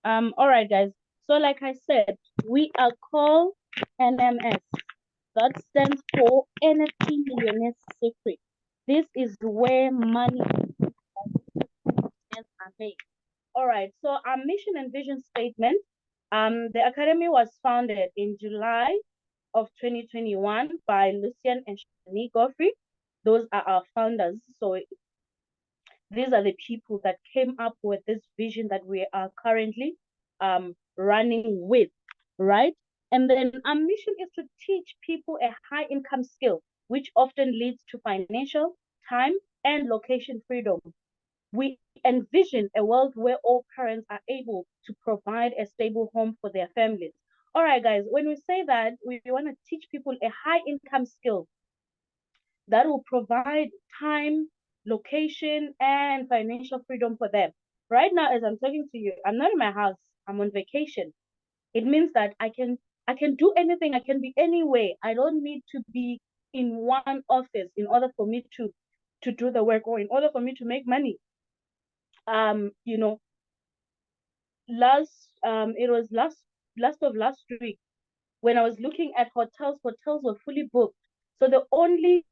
All right, guys. So, like I said, we are called NMS. That stands for NFT Millionaires Secret. This is where money are made. All right. So, our mission and vision statement. The academy was founded in July of 2021 by Lucian and Shani Godfrey. Those are our founders. So these are the people that came up with this vision that we are currently running with, right? And then our mission is to teach people a high income skill, which often leads to financial, time, and location freedom. We envision a world where all parents are able to provide a stable home for their families. All right, guys, when we say that, we want to teach people a high income skill that will provide time, location, and financial freedom for them. Right now, as I'm talking to you, I'm not in my house, I'm on vacation. It means that I can do anything, I can be anywhere. I don't need to be in one office in order for me to do the work or in order for me to make money. You know, it was last week when I was looking at hotels were fully booked. So the only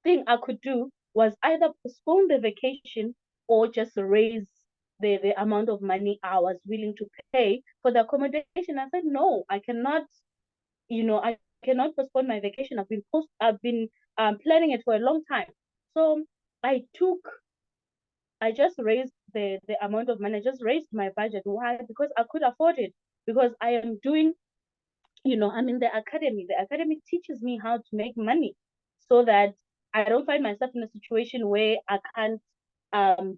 thing I could do was either postpone the vacation or just raise the amount of money I was willing to pay for the accommodation. I said, no, I cannot postpone my vacation. I've been planning it for a long time. So I took I just raised the amount of money. I just raised my budget. Why? Because I could afford it. Because I am doing, I'm in the academy. The academy teaches me how to make money so that I don't find myself in a situation where I can't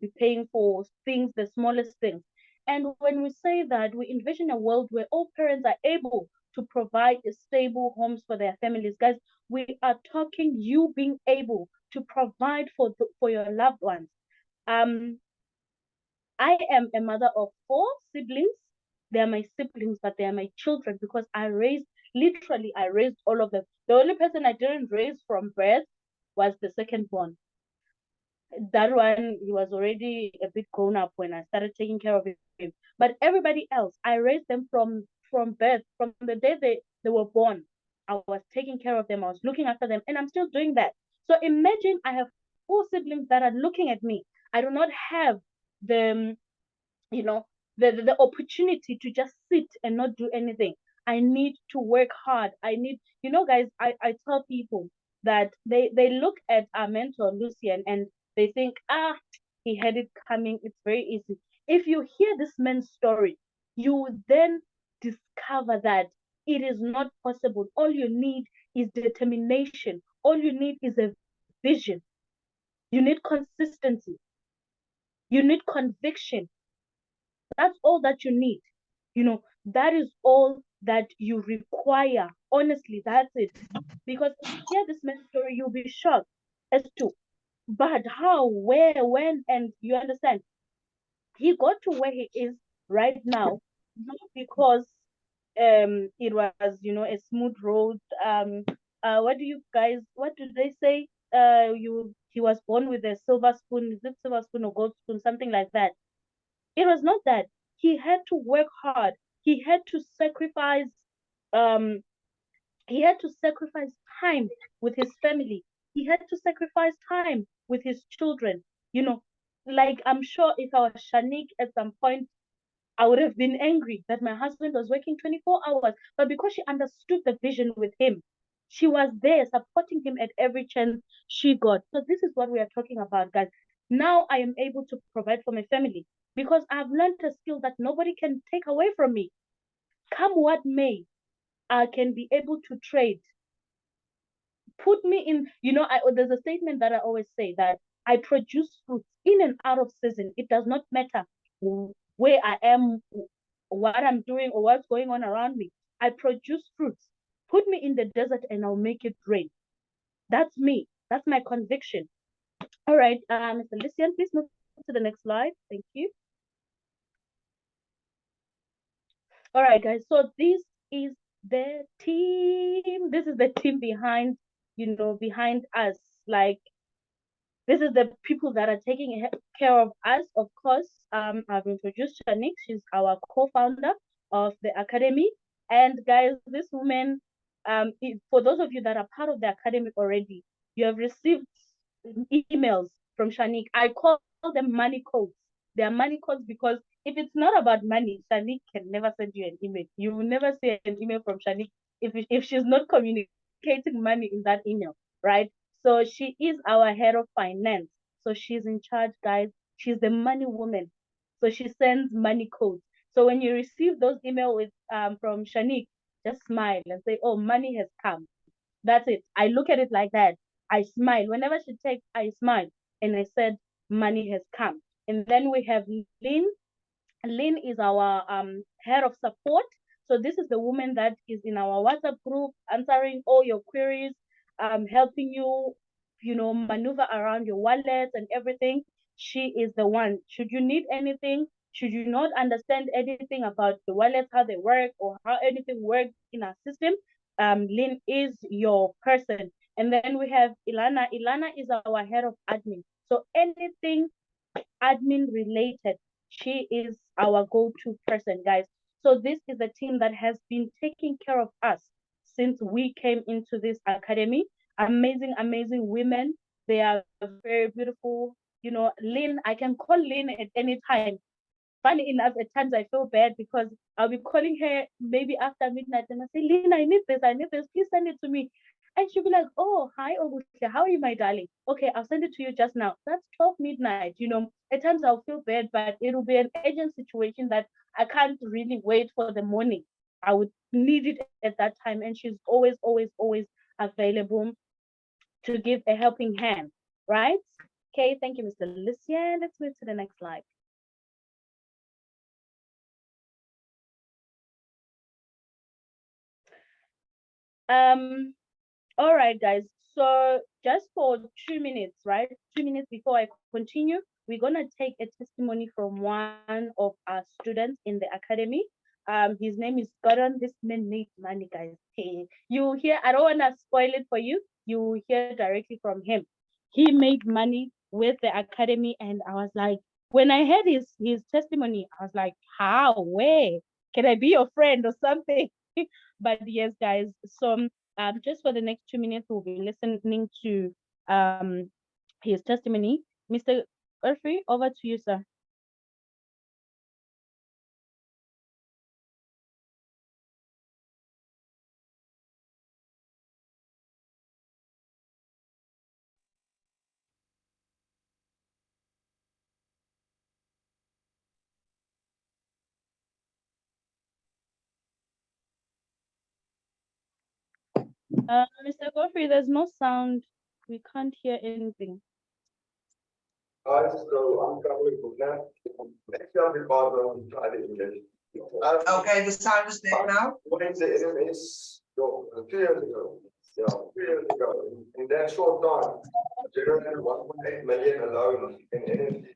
be paying for things, the smallest things. And when we say that, we envision a world where all parents are able to provide stable homes for their families. Guys, we are talking you being able to provide for your loved ones. Um, I am a mother of four siblings. They are my siblings, but they are my children because I raised all of them. The only person I didn't raise from birth was the second born. That one, he was already a bit grown up when I started taking care of him. But everybody else, I raised them from birth, from the day they were born. I was taking care of them, I was looking after them, and I'm still doing that. So imagine I have four siblings that are looking at me. I do not have the you know the opportunity to just sit and not do anything. I need to work hard. I need, guys, I tell people that they look at our mentor Lucian and they think, he had it coming, it's very easy. If you hear this man's story, you will then discover that it is not possible. All you need is determination. All you need is a vision. You need consistency. You need conviction. That's all that you need. That is all that you require. Honestly, that's it. Because if you hear this man's story, you'll be shocked as to, but how, where, when, and you understand. He got to where he is right now, not because it was, a smooth road. What do they say? He was born with a silver spoon. Is it silver spoon or gold spoon? Something like that. It was not that. He had to work hard. He had to sacrifice um he had to sacrifice time with his family. He had to sacrifice time with his children. You know, like I'm sure if I was Shanique at some point, I would have been angry that my husband was working 24 hours. But because she understood the vision with him, she was there supporting him at every chance she got. So this is what we are talking about, guys. Now I am able to provide for my family because I've learned a skill that nobody can take away from me. Come what may, I can be able to trade. Put me in, there's a statement that I always say that I produce fruits in and out of season. It does not matter where I am, what I'm doing, or what's going on around me. I produce fruits. Put me in the desert and I'll make it rain. That's me. That's my conviction. All right, Mr. Lysian, please move to the next slide. Thank you. All right, guys. So this is the team. This is the team behind us. Like This is the people that are taking care of us. Of course, I've introduced Shanik. She's our co-founder of the academy. And guys, this woman, for those of you that are part of the academy already, you have received emails from Shanik. I call them money codes. They are money codes because if it's not about money, Shanik can never send you an email. You will never see an email from Shanik if she's not communicating money in that email, right? So she is our head of finance. So she's in charge, guys. She's the money woman. So she sends money codes. So when you receive those emails with from Shanik, just smile and say, "Oh, money has come." That's it. I look at it like that. I smile. Whenever she takes, I smile. And I said, money has come. And then we have Lynn. Lynn is our head of support. So this is the woman that is in our WhatsApp group, answering all your queries, helping you, maneuver around your wallets and everything. She is the one. Should you need anything, should you not understand anything about the wallets, how they work, or how anything works in our system, Lynn is your person. And then we have Ilana. Ilana is our head of admin. So anything admin related, she is our go-to person, guys. So this is a team that has been taking care of us since we came into this academy. Amazing, amazing women. They are very beautiful. Lynn, I can call Lynn at any time. Funny enough, at times I feel bad because I'll be calling her maybe after midnight and I say, Lynn, I need this, please send it to me. And she'll be like, oh, hi, Augustia, how are you, my darling? Okay, I'll send it to you just now. That's 12 midnight. At times I'll feel bad, but it'll be an urgent situation that I can't really wait for the morning. I would need it at that time. And she's always, always, always available to give a helping hand, right? Okay, thank you, Mr. Lucian. Let's move to the next slide. All right, guys. So just for 2 minutes, right? 2 minutes before I continue, we're gonna take a testimony from one of our students in the academy. His name is Gordon. This man made money, guys. Hey, you hear? I don't wanna spoil it for you. You hear directly from him. He made money with the academy, and I was like, when I heard his testimony, I was like, how? Where? Can I be your friend or something? But yes, guys. So just for the next 2 minutes, we'll be listening to his testimony. Mr. Urfi, over to you, sir. Mr. Godfrey, there's no sound. We can't hear anything. Guys, so I'm coming from now. Next time we try the English. Okay, the sound is there now. Wednesday, NMS, 2 years ago. Yeah, 2 years ago. In that short time, I generated 1.8 million alone in NFTs,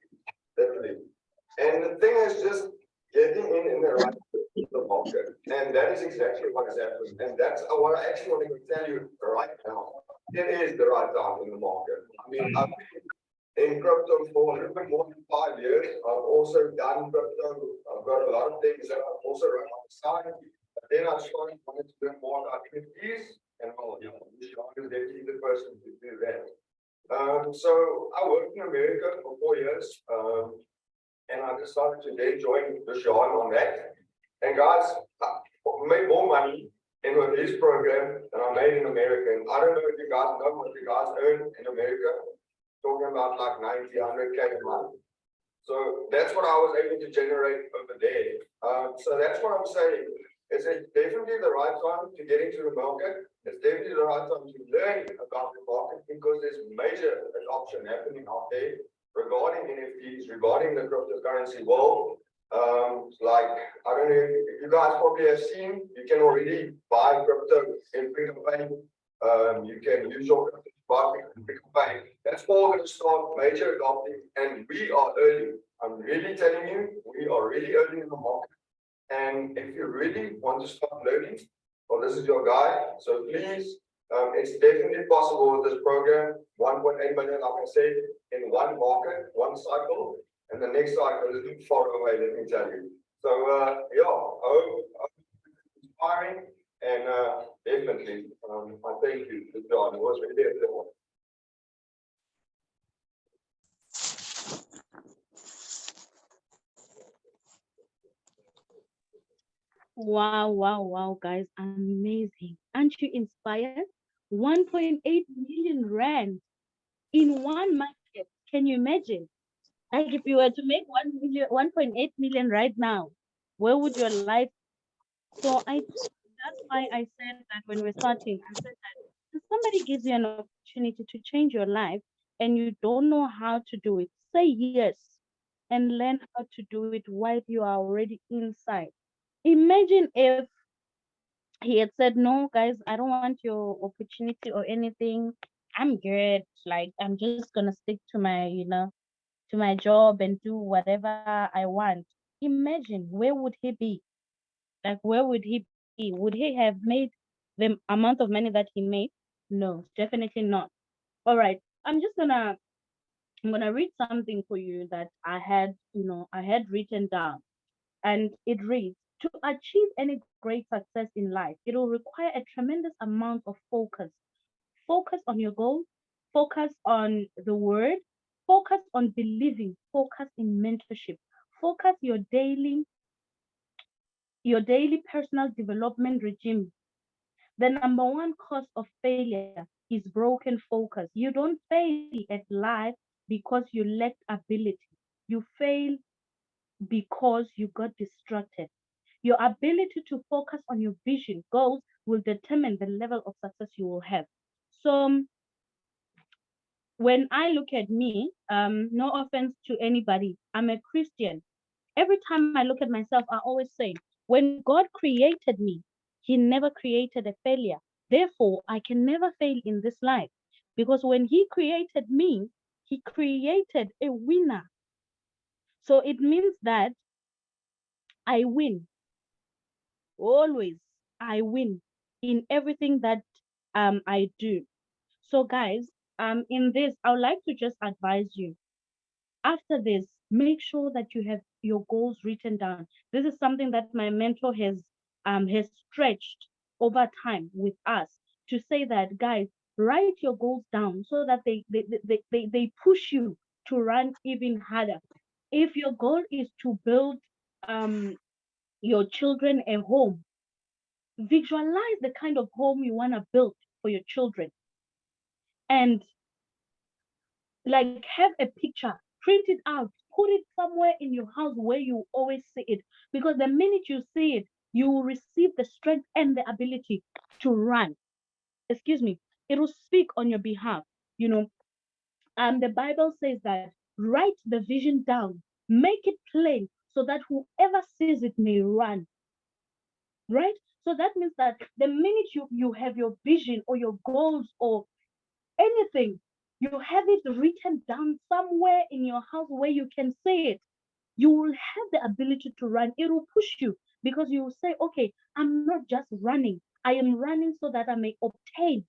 literally. And the thing is just getting in the right the market. And that is exactly what has happened. And that's what I actually want to tell you right now. It is the right time in the market. I mean, I've been in crypto for a little bit more than 5 years. I've also done crypto. I've got a lot of things that I've also run on the side. But then I started wanting to learn more about NFTs. And well, yeah, Sean is definitely the person to do that. So I worked in America for 4 years. And I decided to then join the Sean on that. And guys, I made more money in this program than I made in America. And I don't know if you guys know what you guys earn in America. Talking about like 90, 100K a month. So that's what I was able to generate over there. So that's what I'm saying. It's definitely the right time to get into the market. It's definitely the right time to learn about the market because there's major adoption happening out there regarding NFTs, regarding the cryptocurrency world. Like, I don't know if you guys probably have seen, you can already buy crypto in Pay. You can use your crypto in Pay. That's all going to start major adopting, and we are early. I'm really telling you, we are really early in the market. And if you really want to start learning, well, this is your guy. So please, it's definitely possible with this program. 1.8 million, like I said, in one market, one cycle, and the next cycle isn't far away, let me tell you. So, yeah, I hope it's inspiring, and definitely, I thank you, John. It was really a good one. Wow, wow, wow, guys, amazing. Aren't you inspired? 1.8 million rand in one market. Can you imagine? Like if you were to make 1.8 million right now, where would your life? So I think that's why I said that when we're starting, I said that if somebody gives you an opportunity to change your life and you don't know how to do it, say yes and learn how to do it while you are already inside. Imagine if he had said, "No, guys, I don't want your opportunity or anything. I'm good. Like I'm just gonna stick to my job and do whatever I want." Imagine where would he be? Like where would he be? Would he have made the amount of money that he made? No, definitely not. All right. I'm gonna read something for you that I had written down, and it reads: to achieve any great success in life, it will require a tremendous amount of focus. Focus on your goals, focus on the word, focus on believing, focus in mentorship, focus your daily personal development regime. The number one cause of failure is broken focus. You don't fail at life because you lacked ability. You fail because you got distracted. Your ability to focus on your vision, goals, will determine the level of success you will have. So when I look at me, no offense to anybody, I'm a Christian. Every time I look at myself, I always say, when God created me, He never created a failure. Therefore, I can never fail in this life. Because when He created me, He created a winner. So it means that I win. Always, I win in everything that I do. So, guys, in this, I would like to just advise you. After this, make sure that you have your goals written down. This is something that my mentor has stretched over time with us to say that, guys, write your goals down so that they push you to run even harder. If your goal is to build um your children a home, visualize the kind of home you want to build for your children, and like have a picture, print it out, put it somewhere in your house where you always see it, because the minute you see it, you will receive the strength and the ability to run. Excuse me. It will speak on your behalf. you know the Bible says that write the vision down, make it plain, so that whoever sees it may run. Right. So that means that the minute you have your vision or your goals or anything, you have it written down somewhere in your house where you can see it, you will have the ability to run. It will push you, because you will say, okay, I'm not just running, I am running so that I may obtain.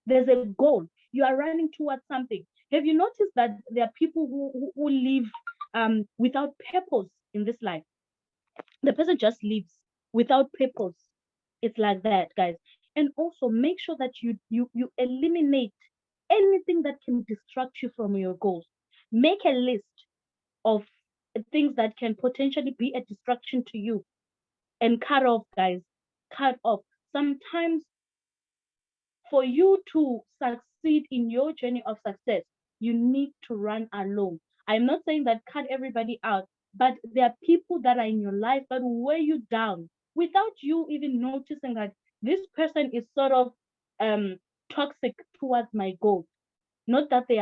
There's a goal. You are running towards something. Have you noticed that there are people who live without purpose in this life? The person just lives without purpose. It's like that, guys. And also make sure that you eliminate anything that can distract you from your goals. Make a list of things that can potentially be a distraction to you, and cut off, guys. Cut off. Sometimes for you to succeed in your journey of success, you need to run alone. I'm not saying that cut everybody out, but there are people that are in your life that will weigh you down without you even noticing that this person is sort of um toxic towards my goal. Not that they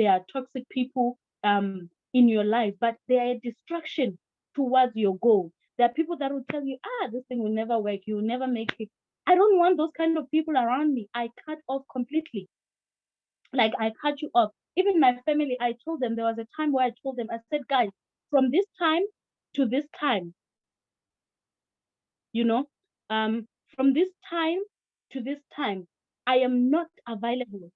are toxic people in your life, but they are a distraction towards your goal. There are people that will tell you, this thing will never work, you will never make it. I don't want those kind of people around me. I cut off completely. Like I cut you off. Even my family, I told them, there was a time where I told them, I said, guys, from this time to this time, you know, from this time to this time, I am not available.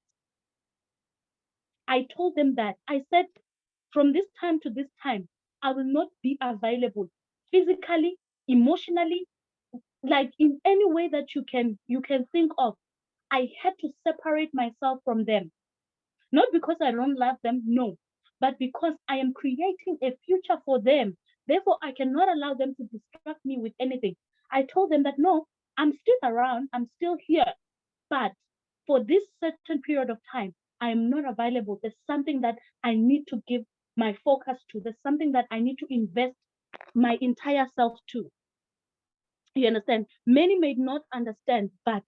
I told them that. I said, from this time to this time, I will not be available physically, emotionally, like in any way that you can think of. I had to separate myself from them. Not because I don't love them, no, but because I am creating a future for them. Therefore, I cannot allow them to distract me with anything. I told them that no, I'm still around, I'm still here, but for this certain period of time, I am not available. There's something that I need to give my focus to. There's something that I need to invest my entire self to. You understand? Many may not understand, but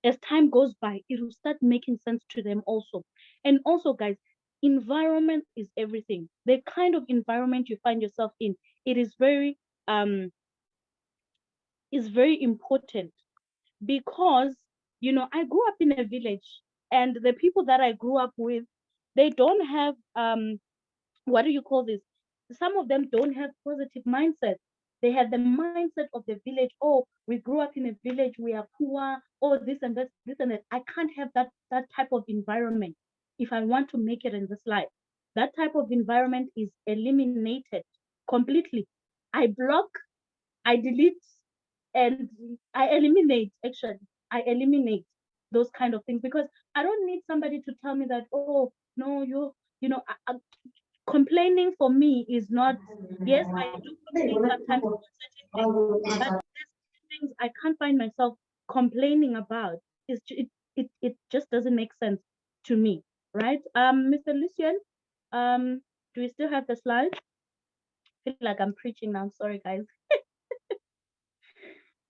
as time goes by, it will start making sense to them also. And also, guys, environment is everything. The kind of environment you find yourself in, it um is very important because I grew up in a village, and the people that I grew up with, they don't have what do you call this? Some of them don't have positive mindset. They have the mindset of the village. Oh, we grew up in a village, we are poor, oh, this and that. I can't have that type of environment if I want to make it in this life. That type of environment is eliminated completely. I block, I delete, and I eliminate, actually. I eliminate those kind of things because I don't need somebody to tell me that, oh, no, complaining for me is not, yes, I do complain sometimes about certain things, but there's things I can't find myself complaining about. It just doesn't make sense to me, right? Mr. Lucian, do we still have the slide? I feel like I'm preaching now. Sorry, guys.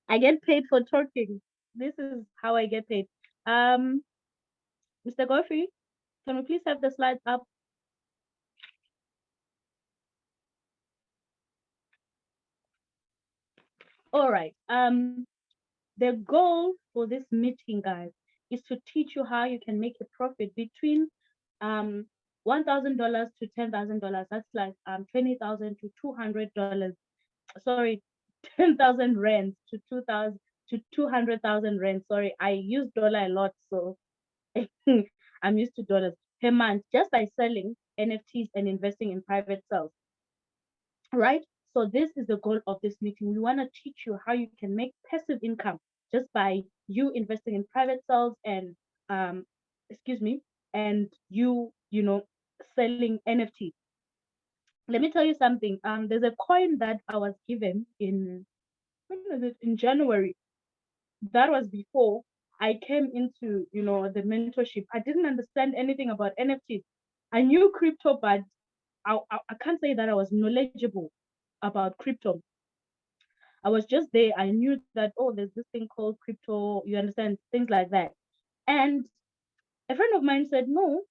I get paid for talking. This is how I get paid. Um, Mr. Godfrey, can we please have the slides up? All right. The goal for this meeting, guys, is to teach you how you can make a profit between $1,000 to $10,000. That's like 20,000 to $200. Sorry, 10,000 rands to 2,000 to 200,000 rands. Sorry, I use dollar a lot, so I'm used to dollars per month just by selling NFTs and investing in private sales, right? So this is the goal of this meeting. We want to teach you how you can make passive income just by you investing in private sales and um, excuse me, and selling NFT. Let me tell you something. There's a coin that I was given in, when was it? In January. That was before I came into the mentorship. I didn't understand anything about NFTs. I knew crypto, but I can't say that I was knowledgeable about crypto. I was just there. I knew that, oh, there's this thing called crypto. You understand? Things like that. And a friend of mine said, no,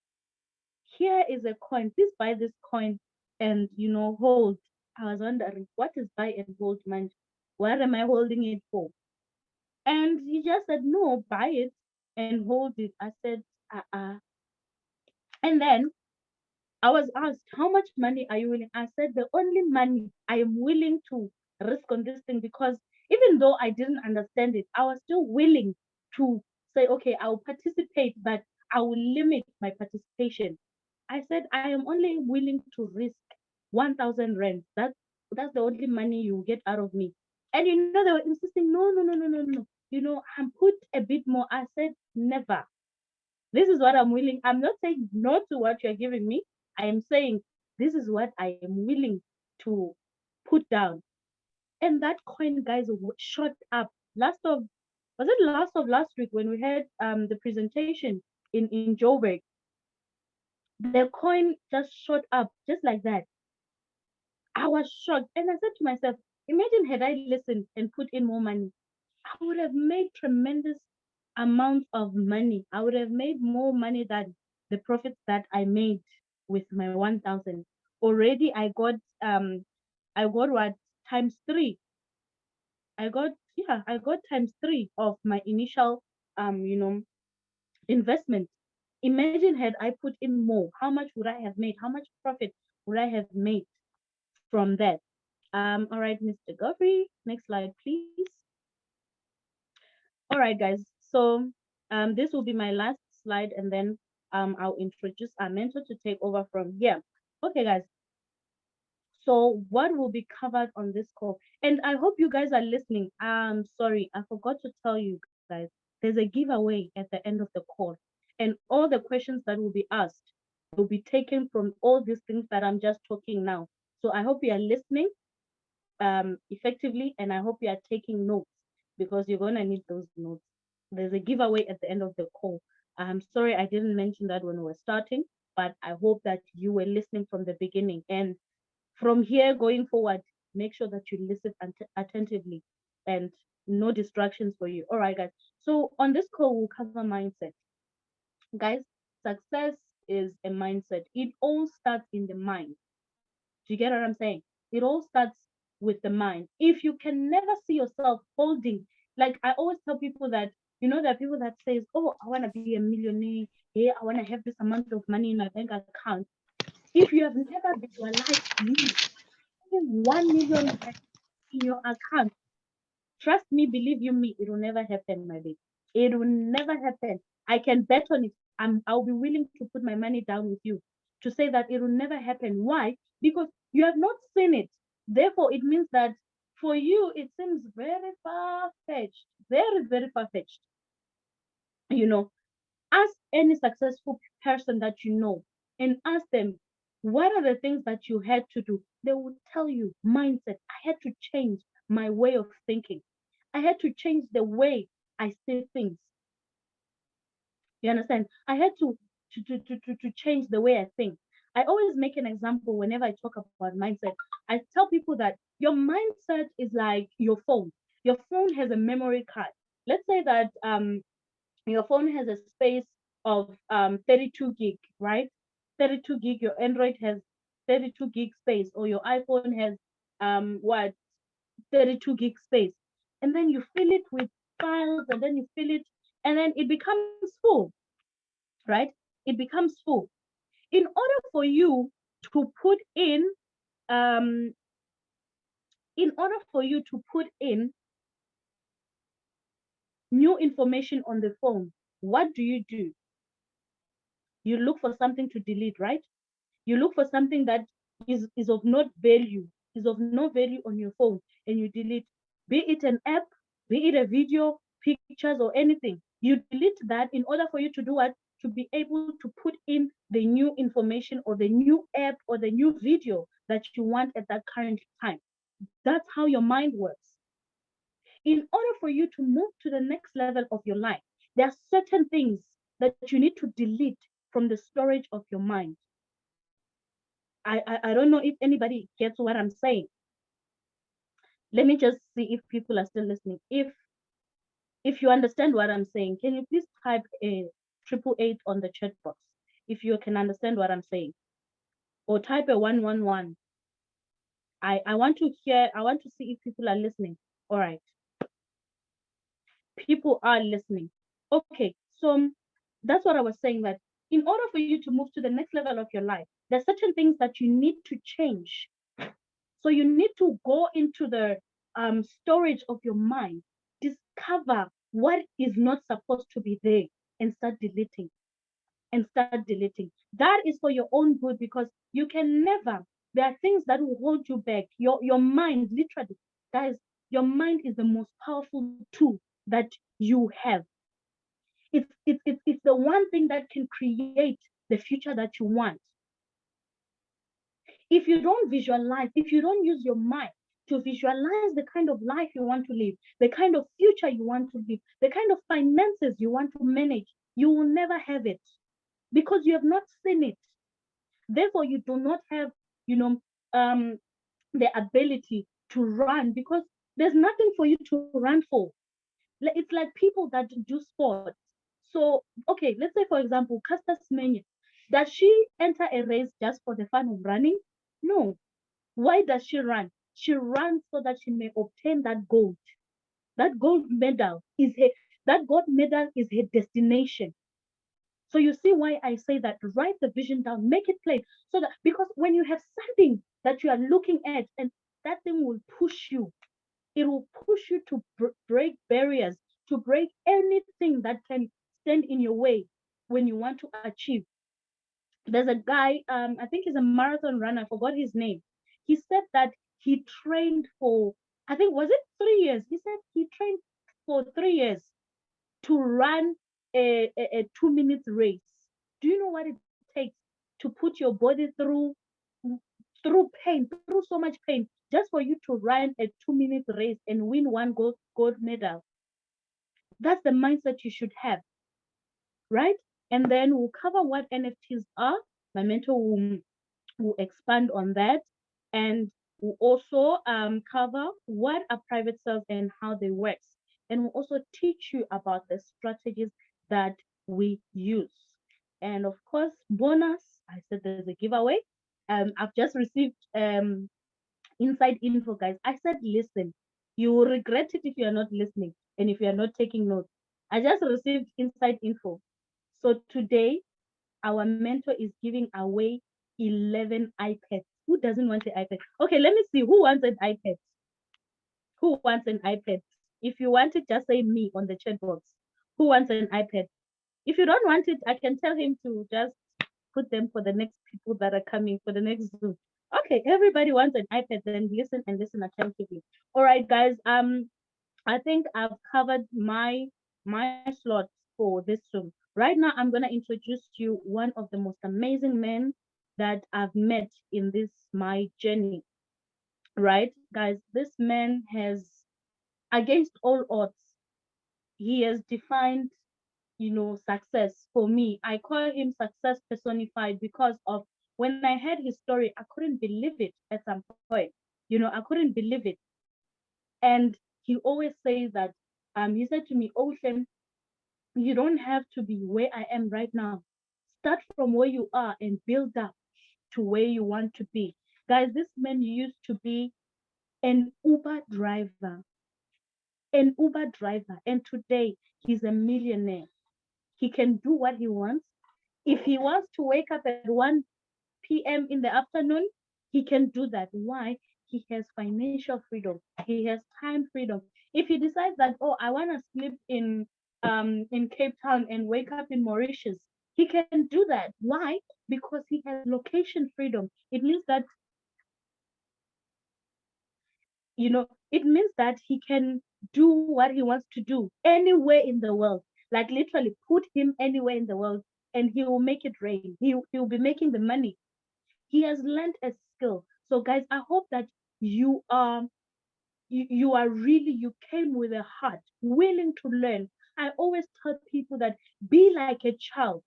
here is a coin. Please buy this coin and, hold. I was wondering, what is buy and hold, man? What am I holding it for? And he just said, no, buy it and hold it. I said, uh-uh. And then I was asked, how much money are you willing? I said, the only money I am willing to risk on this thing, because even though I didn't understand it, I was still willing to say, okay, I'll participate, but I will limit my participation. I said, I am only willing to risk 1,000 rand. That's the only money you get out of me. And they were insisting, no, no, no, no, no, no. And put a bit more. I said, never. This is what I'm willing. I'm not saying no to what you're giving me. I am saying this is what I am willing to put down. And that coin, guys, shot up. Was it last of last week when we had the presentation in Joburg? The coin just shot up just like that. I was shocked. And I said to myself, imagine had I listened and put in more money, I would have made tremendous amounts of money. I would have made more money than the profits that I made with my 1,000. Already I got what, times three. I got times three of my initial investment. Imagine had I put in more, how much would I have made? How much profit would I have made from that? All right, Mr. Godfrey, next slide, please. All right, guys. So this will be my last slide, and then I'll introduce our mentor to take over from here. Okay, guys. So what will be covered on this call? And I hope you guys are listening. Sorry, I forgot to tell you guys. There's a giveaway at the end of the call, and all the questions that will be asked will be taken from all these things that I'm just talking now. So I hope you are listening effectively, and I hope you are taking notes because you're gonna need those notes. There's a giveaway at the end of the call. I'm sorry I didn't mention that when we were starting, but I hope that you were listening from the beginning. And from here going forward, make sure that you listen attentively and no distractions for you. All right, guys. So on this call, we'll cover mindset. Guys, success is a mindset. It all starts in the mind. Do you get what I'm saying? It all starts with the mind. If you can never see yourself holding, like I always tell people that, there are people that says, oh, I want to be a millionaire. Yeah, I want to have this amount of money in my bank account. If you have never visualized me having 1 million in your account, trust me, believe you me, it will never happen, my baby. It will never happen. I can bet on it. I'll be willing to put my money down with you to say that it will never happen. Why? Because you have not seen it. Therefore, it means that for you, it seems very far fetched, very, very far fetched. You know, ask any successful person that you know and ask them, what are the things that you had to do? They will tell you mindset. I had to change my way of thinking. I had to change the way I see things. You understand? I had to change the way I think. I always make an example whenever I talk about mindset. I tell people that your mindset is like your phone. Your phone has a memory card. Let's say that your phone has a space of 32 gig, right? 32 gig, your Android has 32 gig space, or your iPhone has what 32 gig space. And then you fill it with files, and then you fill it, and then it becomes full, right? It becomes full. In order for you to put um, in order for you to put in new information on the phone, what do? You look for something to delete, right? You look for something that is of no value, is of no value on your phone, and you delete, be it an app, be it a video, pictures, or anything. You delete that in order for you to do what? To be able to put in the new information or the new app or the new video that you want at that current time. That's how your mind works. In order for you to move to the next level of your life, there are certain things that you need to delete from the storage of your mind. I don't know if anybody gets what I'm saying. Let me just see if people are still listening. If you understand what I'm saying, can you please type a 888 on the chat box if you can understand what I'm saying, or type a 111. I want to hear. I want to see if people are listening. All right, people are listening. Okay, so that's what I was saying. That in order for you to move to the next level of your life, there's certain things that you need to change. So you need to go into the storage of your mind, discover what is not supposed to be there, and start deleting. And start deleting. That is for your own good, because you can never. There are things that will hold you back. Your mind, literally, guys. Your mind is the most powerful tool that you have. It's the one thing that can create the future that you want. If you don't visualize, if you don't use your mind to visualize the kind of life you want to live, the kind of future you want to live, the kind of finances you want to manage, you will never have it because you have not seen it. Therefore, you do not have, you know, um, the ability to run because there's nothing for you to run for. It's like people that do sports. So, okay, let's say, for example, Caster Semenya, does she enter a race just for the fun of running? No. Why does she run? She runs so that she may obtain that gold. That gold medal is her destination. So you see why I say that write the vision down, make it plain. So that because when you have something that you are looking at and that thing will push you, it will push you to break barriers, to break anything that can stand in your way. when you want to achieve. There's a guy, I think he's a marathon runner, I forgot his name. He said that he trained for, I think, was it 3 years? He said he trained for 3 years to run a 2 minute race. Do you know what it takes to put your body through pain, through so much pain, just for you to run a 2 minute race and win one gold medal? That's the mindset you should have, right? And then we'll cover what NFTs are. My mentor will expand on that. And we'll also cover what are private sales and how they work. And we'll also teach you about the strategies that we use. And of course, bonus, I said there's a giveaway. I've just received inside info, guys. I said, listen, you will regret it if you are not listening and if you are not taking notes. I just received inside info. So today, our mentor is giving away 11 iPads. Who doesn't want an iPad? Okay, let me see. Who wants an iPad? Who wants an iPad? If you want it, just say me on the chat box. Who wants an iPad? If you don't want it, I can tell him to just put them for the next people that are coming for the next Zoom. Okay, everybody wants an iPad, then listen and listen attentively. All right, guys. I think I've covered my slots for this Zoom. Right now, I'm gonna introduce you one of the most amazing men that I've met in this my journey. Right, guys, this man has, against all odds, he has defined, success for me. I call him success personified because of when I heard his story, I couldn't believe it at some point. I couldn't believe it. And he always says that, he said to me, Ocean, you don't have to be where I am right now. Start from where you are and build up to where you want to be. Guys, this man used to be an Uber driver, and today he's a millionaire. He can do what he wants. If he wants to wake up at 1 p.m. in the afternoon, he can do that. Why? He has financial freedom. He has time freedom. If he decides that, oh, I want to sleep in Cape Town and wake up in Mauritius, he can do that. Why? Because he has location freedom. It means that he can do what he wants to do anywhere in the world. Like literally put him anywhere in the world and he will make it rain. He will be making the money. He has learned a skill. So guys, I hope that you are you came with a heart willing to learn. I always tell people that be like a child.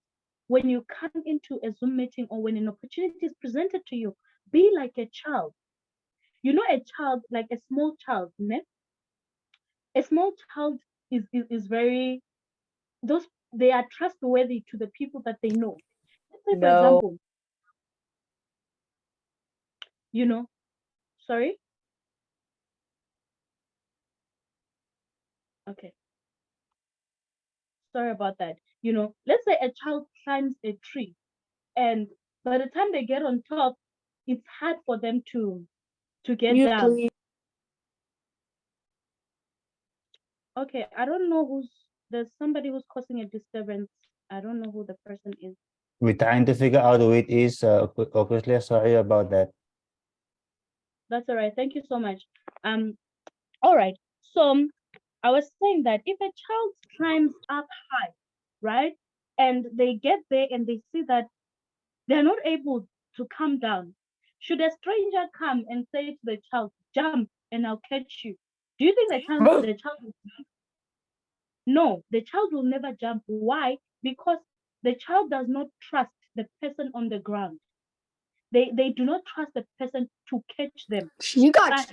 When you come into a Zoom meeting or when an opportunity is presented to you, be like a child. A child, like a small child, né? A small child is very, those, they are trustworthy to the people that they know. Let's say, for No. example, you know, sorry. Okay, sorry about that. Let's say a child climbs a tree, and by the time they get on top, it's hard for them to get Mute, down. please. Okay, I don't know there's somebody who's causing a disturbance. I don't know who the person is. We're trying to figure out who it is. Obviously, sorry about that. That's all right. Thank you so much. All right. So I was saying that if a child climbs up high, right, and they get there and they see that they're not able to come down, should a stranger come and say to the child, "Jump, and I'll catch you"? Do you think the child will jump? No, the child will never jump. Why? Because the child does not trust the person on the ground. They do not trust the person to catch them. You got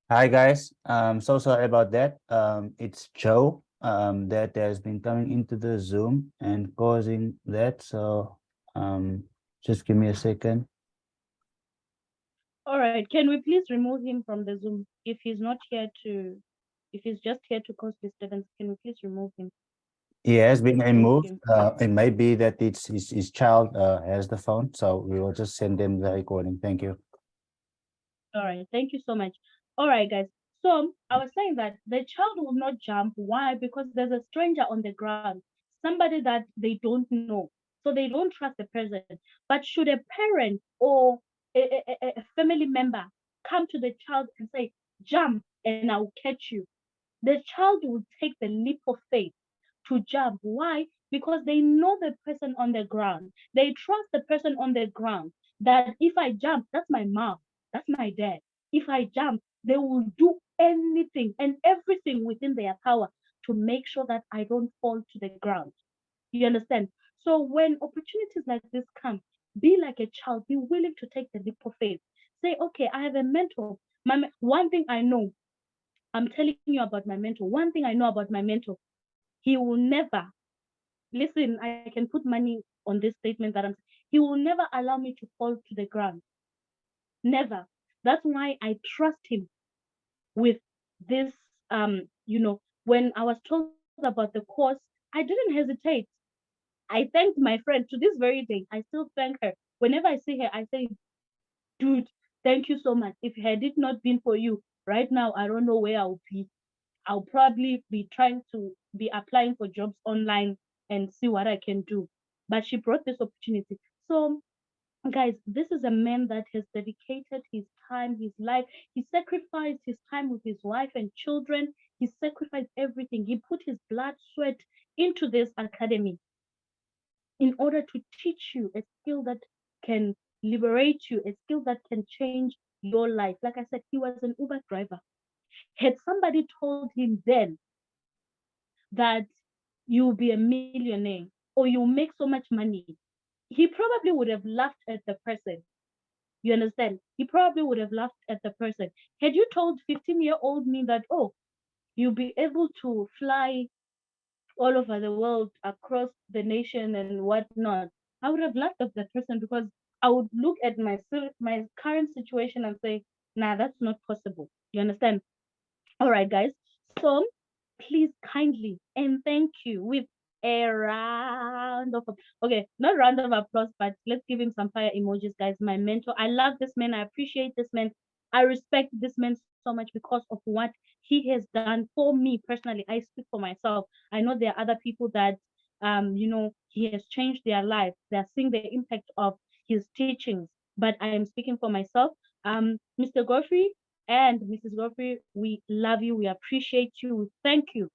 Hi guys. So sorry about that. It's Joe. That has been coming into the Zoom and causing that. So just give me a second. All right. Can we please remove him from the Zoom? If he's just here to cause disturbance, can we please remove him? He has been removed. you. It may be that it's his child has the phone, so we will just send him the recording. Thank you. All right. Thank you so much. All right, guys. So I was saying that the child will not jump. Why? Because there's a stranger on the ground, somebody that they don't know. So they don't trust the person. But should a parent or a family member come to the child and say, jump and I'll catch you, the child will take the leap of faith to jump. Why? Because they know the person on the ground. They trust the person on the ground that if I jump, that's my mom, that's my dad. If I jump, they will do anything and everything within their power to make sure that I don't fall to the ground. You understand? So when opportunities like this come, be like a child, be willing to take the leap of faith. Say, okay, I have a mentor. One thing I know, I'm telling you about my mentor. One thing I know about my mentor, he will never, listen, I can put money on this statement that he will never allow me to fall to the ground. Never. That's why I trust him with this. When I was told about the course, I didn't hesitate. I thanked my friend to this very day. I still thank her. Whenever I see her, I say, dude, thank you so much. If had it not been for you, right now, I don't know where I'll be. I'll probably be trying to be applying for jobs online and see what I can do. But she brought this opportunity. So, guys, this is a man that has dedicated his time, his life. He sacrificed his time with his wife and children. He sacrificed everything. He put his blood, sweat into this academy in order to teach you a skill that can liberate you, a skill that can change your life. Like I said, he was an Uber driver. Had somebody told him then that you'll be a millionaire or you'll make so much money, he probably would have laughed at the person. You understand? He probably would have laughed at the person. Had you told 15-year-old me that, oh, you'll be able to fly all over the world, across the nation and whatnot, I would have laughed at that person because I would look at my current situation and say, nah, that's not possible. You understand? All right, guys. So please kindly and thank you with a round of okay, not round of applause, but let's give him some fire emojis, guys. My mentor. I love this man. I appreciate this man. I respect this man so much because of what he has done for me personally. I speak for myself. I know there are other people that he has changed their life. They're seeing the impact of his teachings. But I am speaking for myself. Mr. Godfrey, and Mrs. Godfrey, we love you. We appreciate you. We thank you,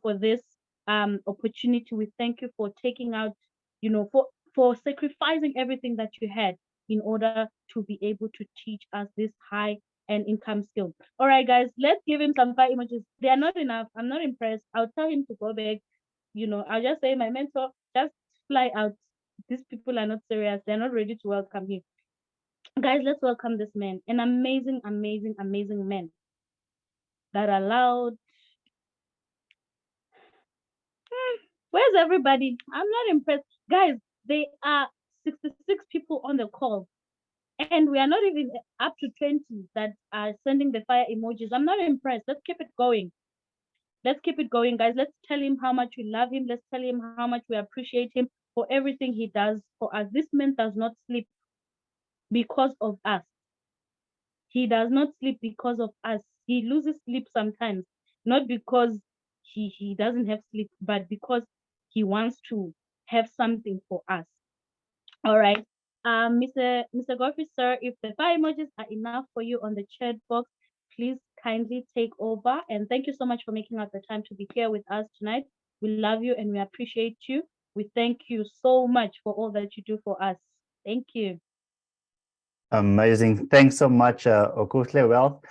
for this opportunity. We thank you for taking out, for sacrificing everything that you had in order to be able to teach us this high and income skill. All right, guys, let's give him some fire emojis. They are not enough. I'm not impressed. I'll tell him to go back. I'll just say, my mentor, just fly out. These people are not serious. They're not ready to welcome you. Guys, let's welcome this man, an amazing, amazing, amazing man that allowed. Where's everybody? I'm not impressed. Guys, there are 66 people on the call, and we are not even up to 20 that are sending the fire emojis. I'm not impressed. Let's keep it going. Let's keep it going, guys. Let's tell him how much we love him. Let's tell him how much we appreciate him for everything he does for us. This man does not sleep because of us. He does not sleep because of us. He loses sleep sometimes, not because he doesn't have sleep, but because he wants to have something for us. All right. Mr. Godfrey, sir, if the fire emojis are enough for you on the chat box, please kindly take over. And thank you so much for making out the time to be here with us tonight. We love you and we appreciate you. We thank you so much for all that you do for us. Thank you. Amazing. Thanks so much, Okutle Wealth,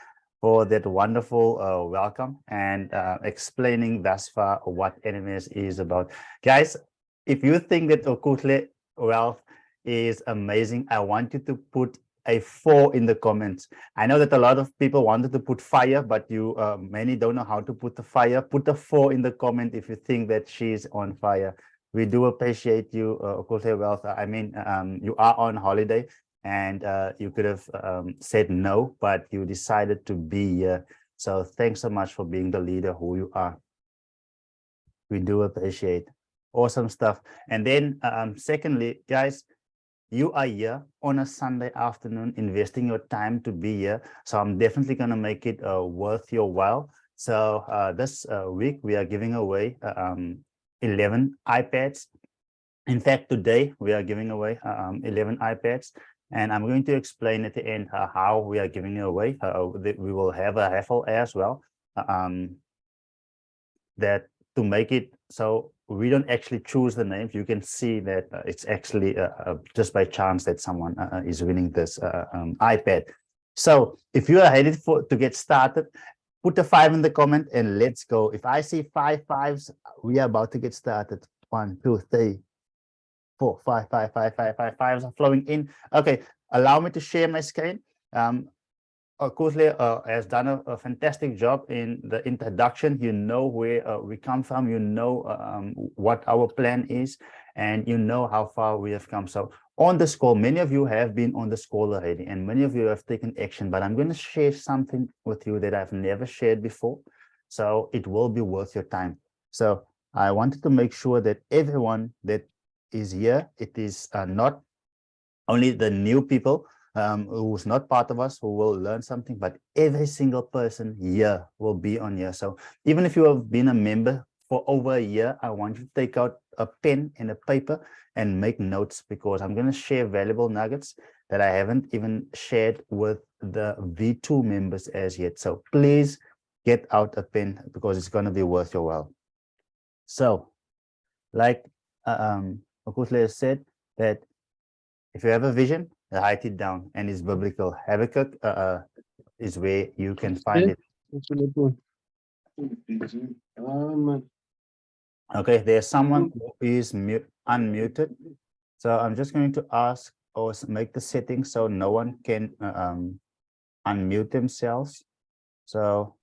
for that wonderful welcome and explaining thus far what NMS is about. Guys, if you think that Okutle Wealth is amazing, I want you to put a 4 in the comments. I know that a lot of people wanted to put fire, but many don't know how to put the fire. Put a 4 in the comment if you think that she's on fire. We do appreciate you, Okutle Wealth. I mean, you are on holiday, and you could have said no, but you decided to be here. So thanks so much for being the leader who you are. We do appreciate. Awesome stuff. And then secondly, guys, you are here on a Sunday afternoon, investing your time to be here. So I'm definitely going to make it worth your while. So this week we are giving away 11 iPads. In fact, today we are giving away 11 iPads, and I'm going to explain at the end how we are giving it away. We will have a raffle as well, that to make it so we don't actually choose the names. You can see that it's actually just by chance that someone is winning this iPad. So if you are ready to get started, put a 5 in the comment and let's go. If I see 5 5s, we are about to get started. 1, 2, 3, 4, 5, 5, 5, 5, 5, 5s are flowing in. Okay, allow me to share my screen. Koosle has done a fantastic job in the introduction. You know where we come from, you know what our plan is, and you know how far we have come. So on this call, many of you have been on this call already, and many of you have taken action, but I'm going to share something with you that I've never shared before. So it will be worth your time. So I wanted to make sure that everyone that is here, it is not only the new people who's not part of us who will learn something, but every single person here will be on here. So even if you have been a member for over a year, I want you to take out a pen and a paper and make notes, because I'm going to share valuable nuggets that I haven't even shared with the V2 members as yet. So please get out a pen, because it's going to be worth your while. So like Okusle said, that if you have a vision, write it down, and it's biblical. Habakkuk is where you can find it. Okay, there's someone who is unmuted. So I'm just going to ask or make the settings so no one can unmute themselves. So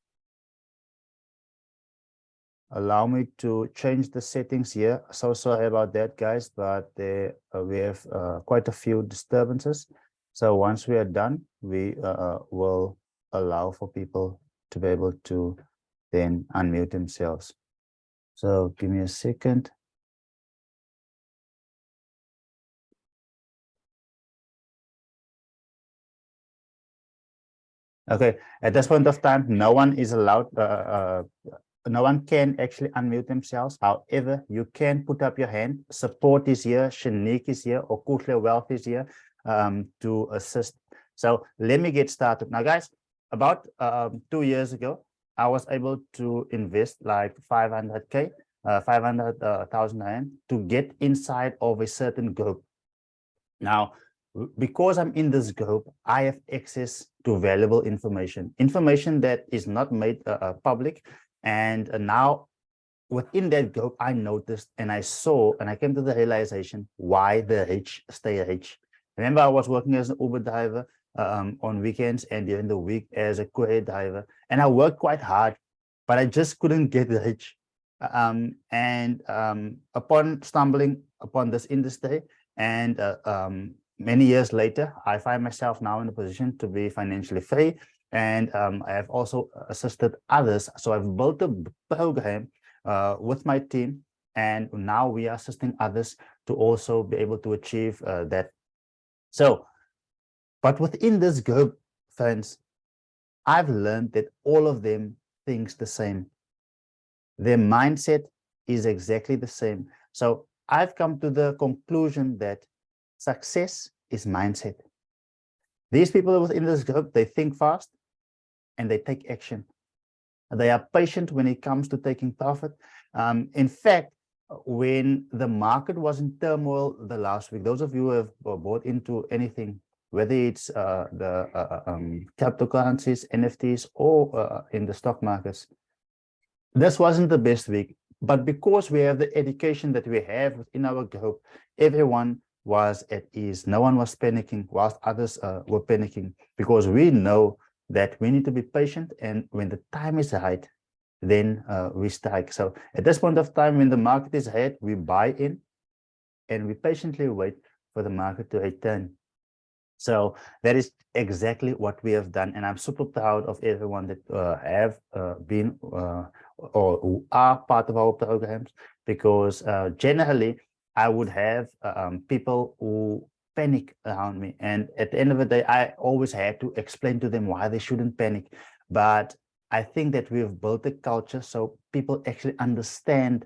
allow me to change the settings here. So sorry about that, guys, but we have quite a few disturbances. So once we are done, we will allow for people to be able to then unmute themselves. So give me a second. Okay, at this point of time, no one is allowed, no one can actually unmute themselves. However, you can put up your hand. Support is here, Shanique is here, or Kutler Wealth is here to assist. So let me get started. Now, guys, about 2 years ago, I was able to invest like 500K, 500,000 Rand to get inside of a certain group. Now, because I'm in this group, I have access to valuable information that is not made public. And now within that group, I noticed and I saw and I came to the realization why the rich stay rich. Remember, I was working as an Uber driver on weekends and during the week as a courier driver, and I worked quite hard, but I just couldn't get rich. Upon stumbling upon this industry and many years later, I find myself now in a position to be financially free, and I have also assisted others. So I've built a program with my team, and now we are assisting others to also be able to achieve that. So, but within this group, friends, I've learned that all of them thinks the same. Their mindset is exactly the same. So I've come to the conclusion that success is mindset. These people within this group, they think fast and they take action. They are patient when it comes to taking profit. In fact, when the market was in turmoil the last week, those of you who have bought into anything, whether it's the cryptocurrencies, NFTs, or in the stock markets, this wasn't the best week. But because we have the education that we have in our group, everyone was at ease. No one was panicking whilst others were panicking, because we know that we need to be patient, and when the time is right, then we strike. So at this point of time, when the market is ahead, we buy in and we patiently wait for the market to return. So that is exactly what we have done, and I'm super proud of everyone that have been or who are part of our programs, because generally I would have people who panic around me. And at the end of the day, I always had to explain to them why they shouldn't panic. But I think that we've built a culture so people actually understand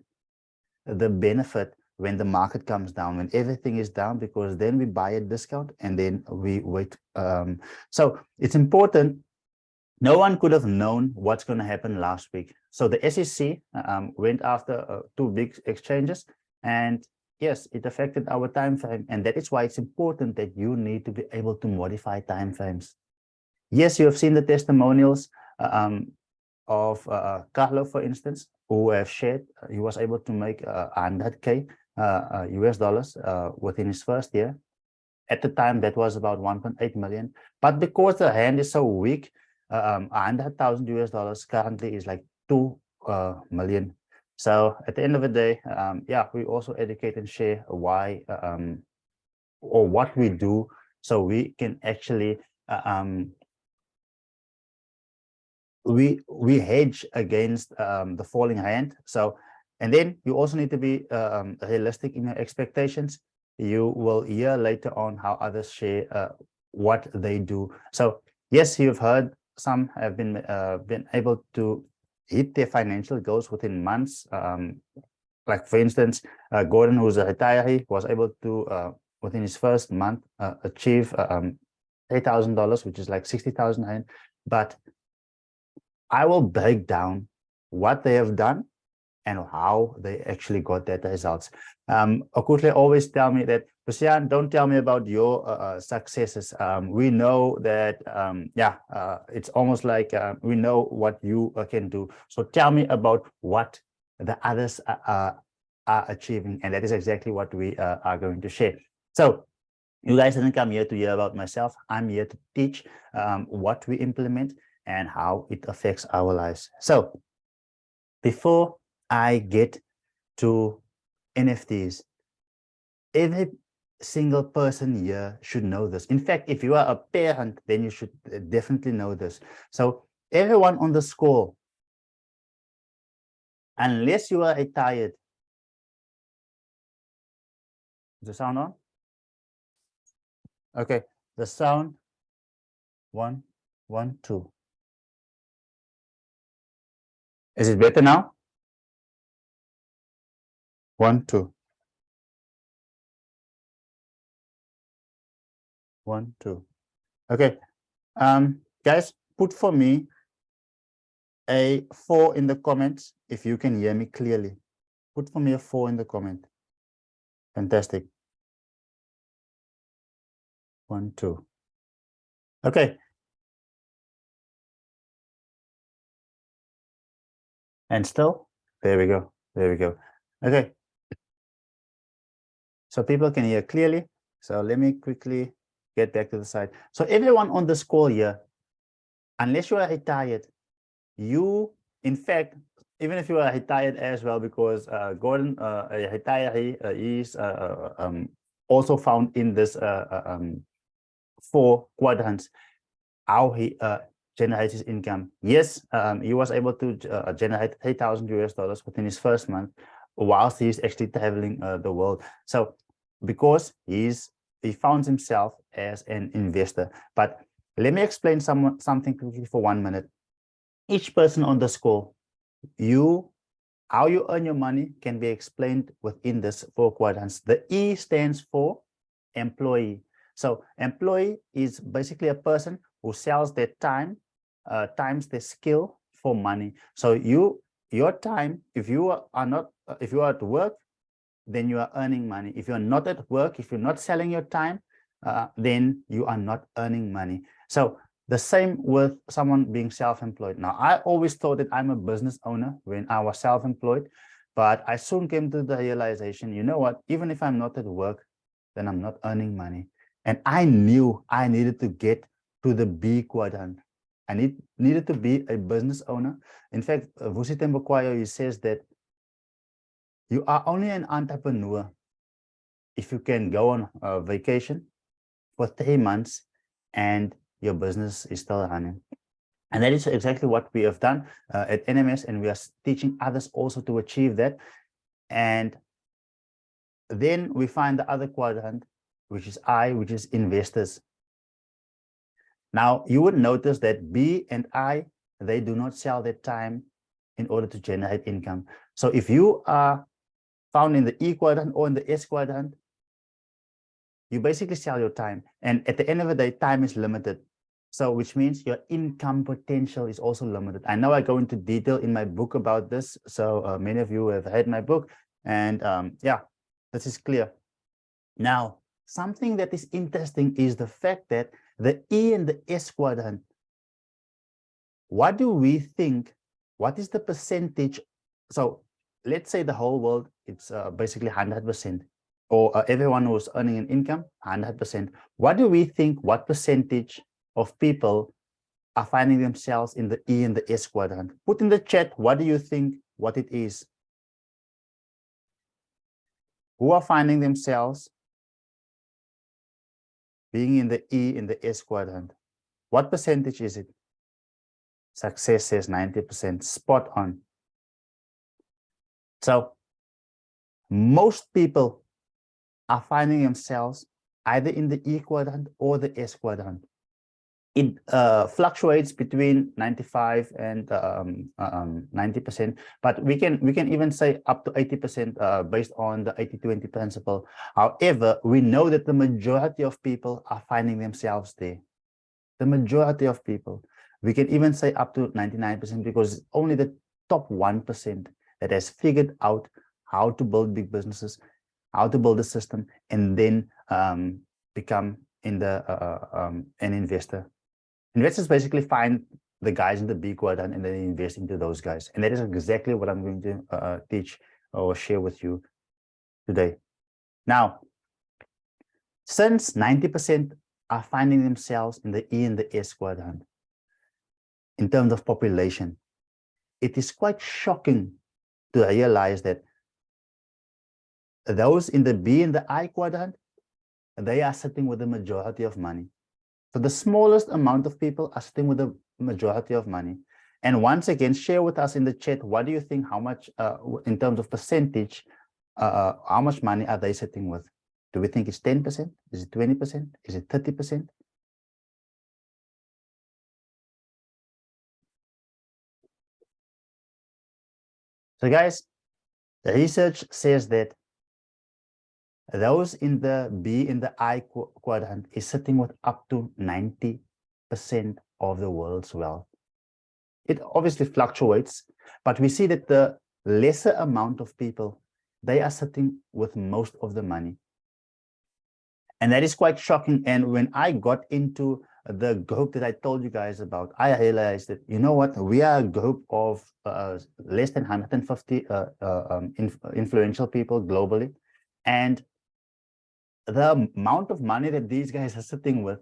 the benefit when the market comes down, when everything is down, because then we buy a discount and then we wait. So it's important. No one could have known what's going to happen last week. So the SEC went after two big exchanges, and yes, it affected our time frame. And that is why it's important that you need to be able to modify time frames. Yes, you have seen the testimonials of Carlo, for instance, who have shared he was able to make 100K US dollars within his first year. At the time, that was about 1.8 million. But because the rand is so weak, 100,000 US dollars currently is like 2 million. So at the end of the day, yeah, we also educate and share why or what we do, so we can actually we hedge against the falling rand. So, and then you also need to be realistic in your expectations. You will hear later on how others share what they do. So yes, you've heard some have been able to hit their financial goals within months. Like for instance, Gordon, who's a retiree, was able to within his first month achieve $8,000, which is like 60,000 rand. But I will break down what they have done and how they actually got that results. Okutle always tell me that, Lucian, don't tell me about your successes. We know that, it's almost like we know what you can do. So tell me about what the others are achieving. And that is exactly what we are going to share. So you guys didn't come here to hear about myself. I'm here to teach what we implement and how it affects our lives. So before I get to NFTs, every single person here should know this. In fact, if you are a parent, then you should definitely know this. So everyone on the call, unless you are retired, is the sound on? Okay, the sound, 1, 1, 2. Is it better now? 1, 2. 1, 2. Okay, guys, put for me a 4 in the comments if you can hear me clearly. Put for me a 4 in the comment. Fantastic. 1, 2. Okay. And still, there we go. There we go. Okay. So people can hear clearly. So let me quickly get back to the side. So everyone on this call here, unless you are retired, you, in fact, even if you are retired as well, because Gordon, a retiree, is also found in this 4 quadrants, how he generates his income. Yes, he was able to generate 8,000 US dollars within his first month, whilst he's actually traveling the world. So because he found himself as an investor. But let me explain something quickly for 1 minute. Each person on this call, how you earn your money can be explained within this 4 quadrants. The E stands for employee. So employee is basically a person who sells their time times their skill for money. So your time, if you are at work, then you are earning money. If you're not at work, if you're not selling your time, then you are not earning money. So the same with someone being self-employed. Now, I always thought that I'm a business owner when I was self-employed, but I soon came to the realization, you know what, even if I'm not at work, then I'm not earning money. And I knew I needed to get to the B quadrant. I needed to be a business owner. In fact, Vusi Tembokwayo, he says that you are only an entrepreneur if you can go on a vacation for 3 months and your business is still running. And that is exactly what we have done at NMS, and we are teaching others also to achieve that. And then we find the other quadrant, which is I, which is investors. Now, you would notice that B and I, they do not sell their time in order to generate income. So if you are found in the E quadrant or in the S quadrant, you basically sell your time. And at the end of the day, time is limited. So which means your income potential is also limited. I know I go into detail in my book about this. So many of you have read my book. And yeah, this is clear. Now, something that is interesting is the fact that the E and the S quadrant, what do we think? What is the percentage? So let's say the whole world, it's basically 100%, or everyone who's earning an income, 100%. What do we think? What percentage of people are finding themselves in the E and the S quadrant? Put in the chat, what do you think what it is? Who are finding themselves being in the E and the S quadrant? What percentage is it? Success says 90%, spot on. So most people are finding themselves either in the E quadrant or the S quadrant. It fluctuates between 95 and 90%, but we can even say up to 80% based on the 80-20 principle. However, we know that the majority of people are finding themselves there. The majority of people. We can even say up to 99% because it's only the top 1% that has figured out how to build big businesses, how to build a system, and then become an investor. Investors basically find the guys in the B quadrant and then invest into those guys. And that is exactly what I'm going to teach or share with you today. Now, since 90% are finding themselves in the E and the S quadrant, in terms of population, it is quite shocking to realize that those in the B and the I quadrant, they are sitting with the majority of money. So the smallest amount of people are sitting with the majority of money. And once again, share with us in the chat, what do you think, how much, in terms of percentage, how much money are they sitting with? Do we think it's 10%? Is it 20%? Is it 30%? So guys, the research says that those in the B in the I quadrant is sitting with up to 90% of the world's wealth. It obviously fluctuates, but we see that the lesser amount of people, they are sitting with most of the money. And that is quite shocking. And when I got into the group that I told you guys about, I realized that, you know what, we are a group of less than 150 influential people globally. And the amount of money that these guys are sitting with,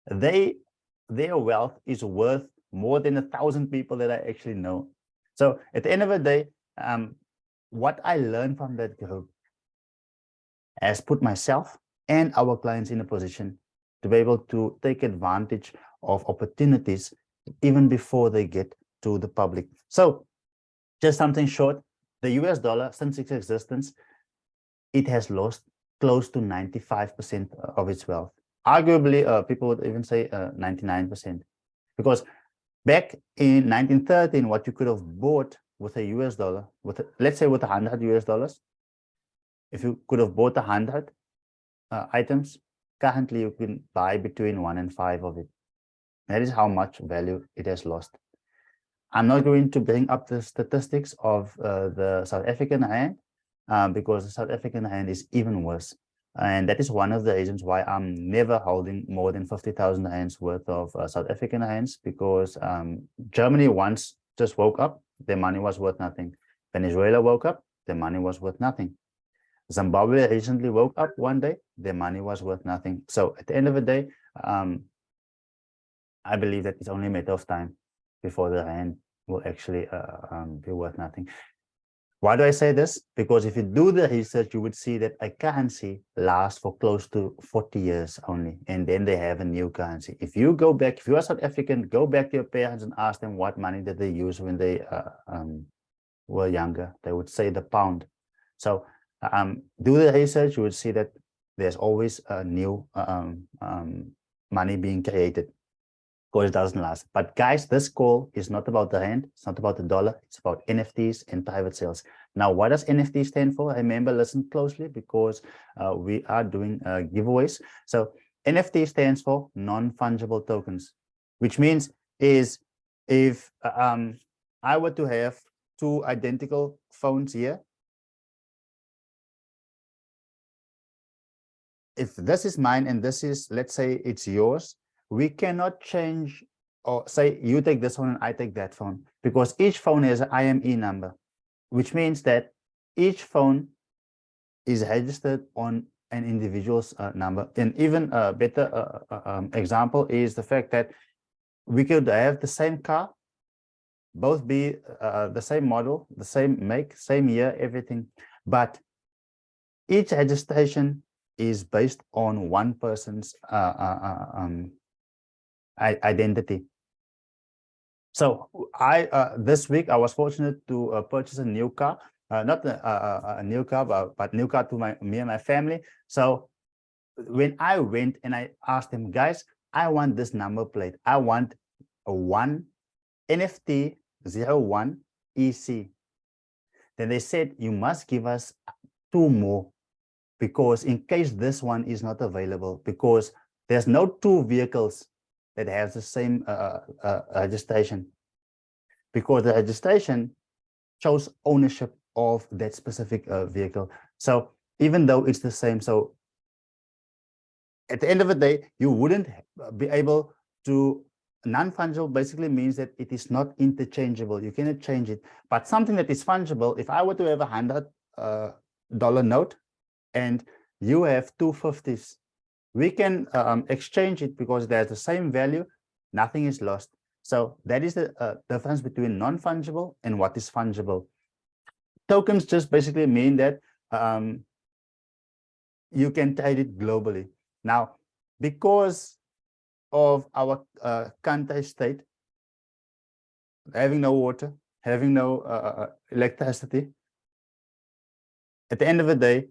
their wealth is worth more than 1,000 people that I actually know. So at the end of the day, what I learned from that group has put myself and our clients in a position to be able to take advantage of opportunities even before they get to the public. So just something short, the US dollar, since its existence, it has lost close to 95% of its wealth. Arguably, people would even say 99%. Because back in 1913, what you could have bought with a US dollar, with let's say with 100 US dollars, if you could have bought 100 items, currently you can buy between 1 and 5 of it. That is how much value it has lost. I'm not going to bring up the statistics of the South African rand because the South African rand is even worse. And that is one of the reasons why I'm never holding more than 50,000 rands worth of South African rands, because Germany once just woke up, their money was worth nothing. Venezuela woke up, their money was worth nothing. Zimbabwe recently woke up one day, their money was worth nothing. So at the end of the day, I believe that it's only a matter of time before the rand will actually be worth nothing. Why do I say this? Because if you do the research, you would see that a currency lasts for close to 40 years only, and then they have a new currency. If you go back, if you are South African, go back to your parents and ask them what money did they use when they were younger. They would say the pound. So Do the research, you would see that there's always a new money being created. Of course, it doesn't last. But guys, this call is not about the rand, it's not about the dollar, it's about NFTs and private sales. Now, what does NFT stand for? Remember, listen closely, because we are doing giveaways. So NFT stands for non-fungible tokens, which means is if I were to have two identical phones here, if this is mine and this is, let's say it's yours, we cannot change, or say you take this phone and I take that phone, because each phone has an IME number, which means that each phone is registered on an individual's number. And even a better example is the fact that we could have the same car, both be the same model, the same make, same year, everything, but each registration is based on one person's identity. So this week I was fortunate to purchase a new car, not a new car, but new car to me and my family. So when I went and I asked them, guys, I want this number plate. I want a 1 NFT 01 EC. Then they said, you must give us 2 more, because in case this one is not available, because there's no 2 vehicles that have the same registration, because the registration shows ownership of that specific vehicle. So even though it's the same, so at the end of the day, you wouldn't be able to. Non-fungible basically means that it is not interchangeable. You cannot change it. But something that is fungible, if I were to have $100 note and you have 2 50s, we can exchange it because there's the same value, nothing is lost. So that is the difference between non-fungible and what is fungible. Tokens just basically mean that you can trade it globally. Now, because of our country state, having no water, having no electricity, at the end of the day,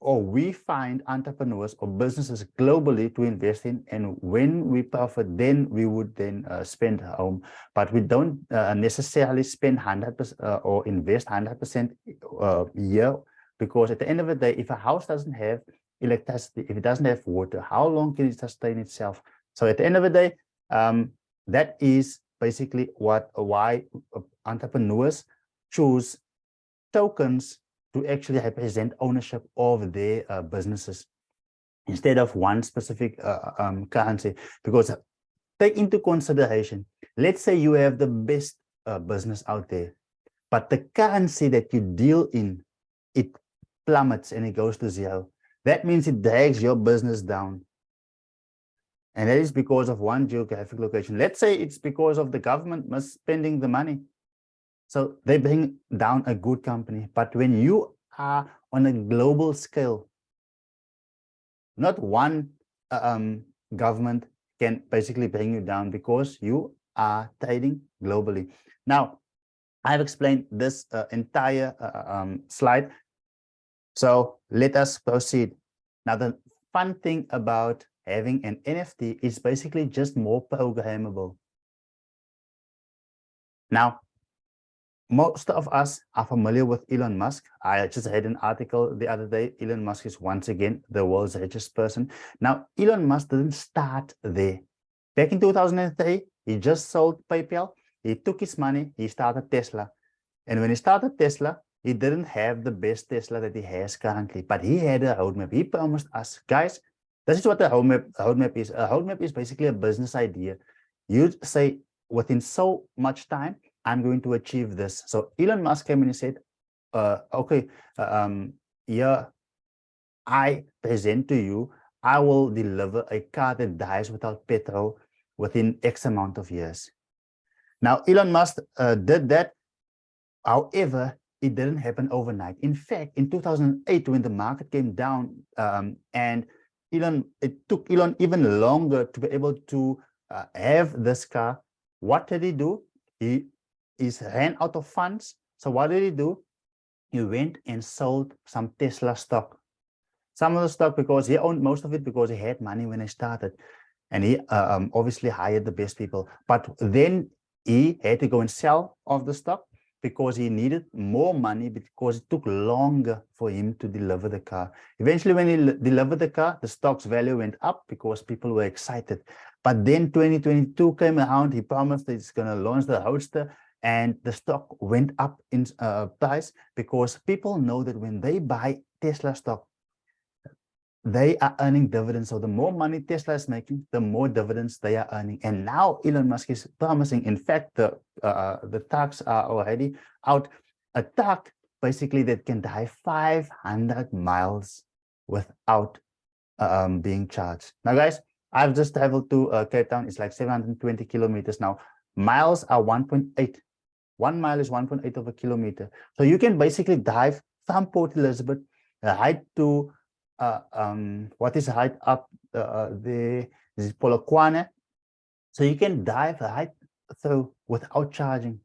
we find entrepreneurs or businesses globally to invest in, and when we profit, then we would then spend home. But we don't necessarily spend 100% or invest 100% a year, because at the end of the day, if a house doesn't have electricity, if it doesn't have water, how long can it sustain itself? So at the end of the day, that is basically why entrepreneurs choose tokens to actually represent ownership of their businesses instead of one specific currency. Because take into consideration, let's say you have the best business out there, but the currency that you deal in, it plummets and it goes to 0. That means it drags your business down. And that is because of one geographic location. Let's say it's because of the government misspending the money. So they bring down a good company. But when you are on a global scale, not one government can basically bring you down, because you are trading globally. Now, I've explained this entire slide. So let us proceed. Now, the fun thing about having an NFT is basically just more programmable. Now, most of us are familiar with Elon Musk. I just read an article the other day. Elon Musk is once again the world's richest person. Now, Elon Musk didn't start there. Back in 2003, he just sold PayPal. He took his money, he started Tesla. And when he started Tesla, he didn't have the best Tesla that he has currently, but he had a roadmap. He promised us, guys, this is what a roadmap is. A roadmap is basically a business idea. You say, within so much time, I'm going to achieve this. So Elon Musk came and he said, okay, yeah, I present to you, I will deliver a car that dies without petrol within X amount of years. Now, Elon Musk did that. However, it didn't happen overnight. In fact, in 2008, when the market came down, and it took Elon even longer to be able to have this car. What did he do? He ran out of funds. So what did he do? he went and sold some Tesla stock. Some of the stock because he owned most of it because he had money when he started. And he obviously hired the best people. But then he had to go and sell off the stock because he needed more money because it took longer for him to deliver the car. Eventually, when he delivered the car, the stock's value went up because people were excited. But then 2022 came around, he promised that he's going to launch the Roadster, and the stock went up in price because people know that when they buy Tesla stock, they are earning dividends. So the more money Tesla is making, the more dividends they are earning. And now Elon Musk is promising, in fact, the trucks are already out, a truck basically that can drive 500 miles without being charged. Now, guys, I've just traveled to Cape Town. It's like 720 kilometers now. Miles are 1.8. 1 mile is 1.8 of a kilometer. So you can basically drive from Port Elizabeth right to what is right up there is Polokwane. So you can dive right through without charging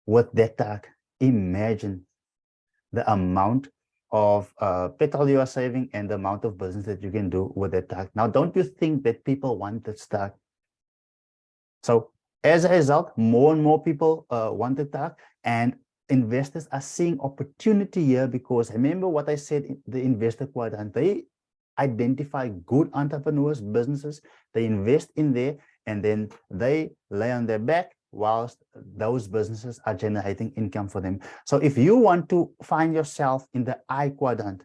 with that truck. Imagine the amount of petrol you are saving and the amount of business that you can do with that truck. Now, don't you think that people want that truck? So as a result, more and more people want the truck, and investors are seeing opportunity here because remember what I said in the investor quadrant. They identify good entrepreneurs, businesses, they invest in there, and then they lay on their back whilst those businesses are generating income for them. So if you want to find yourself in the I quadrant,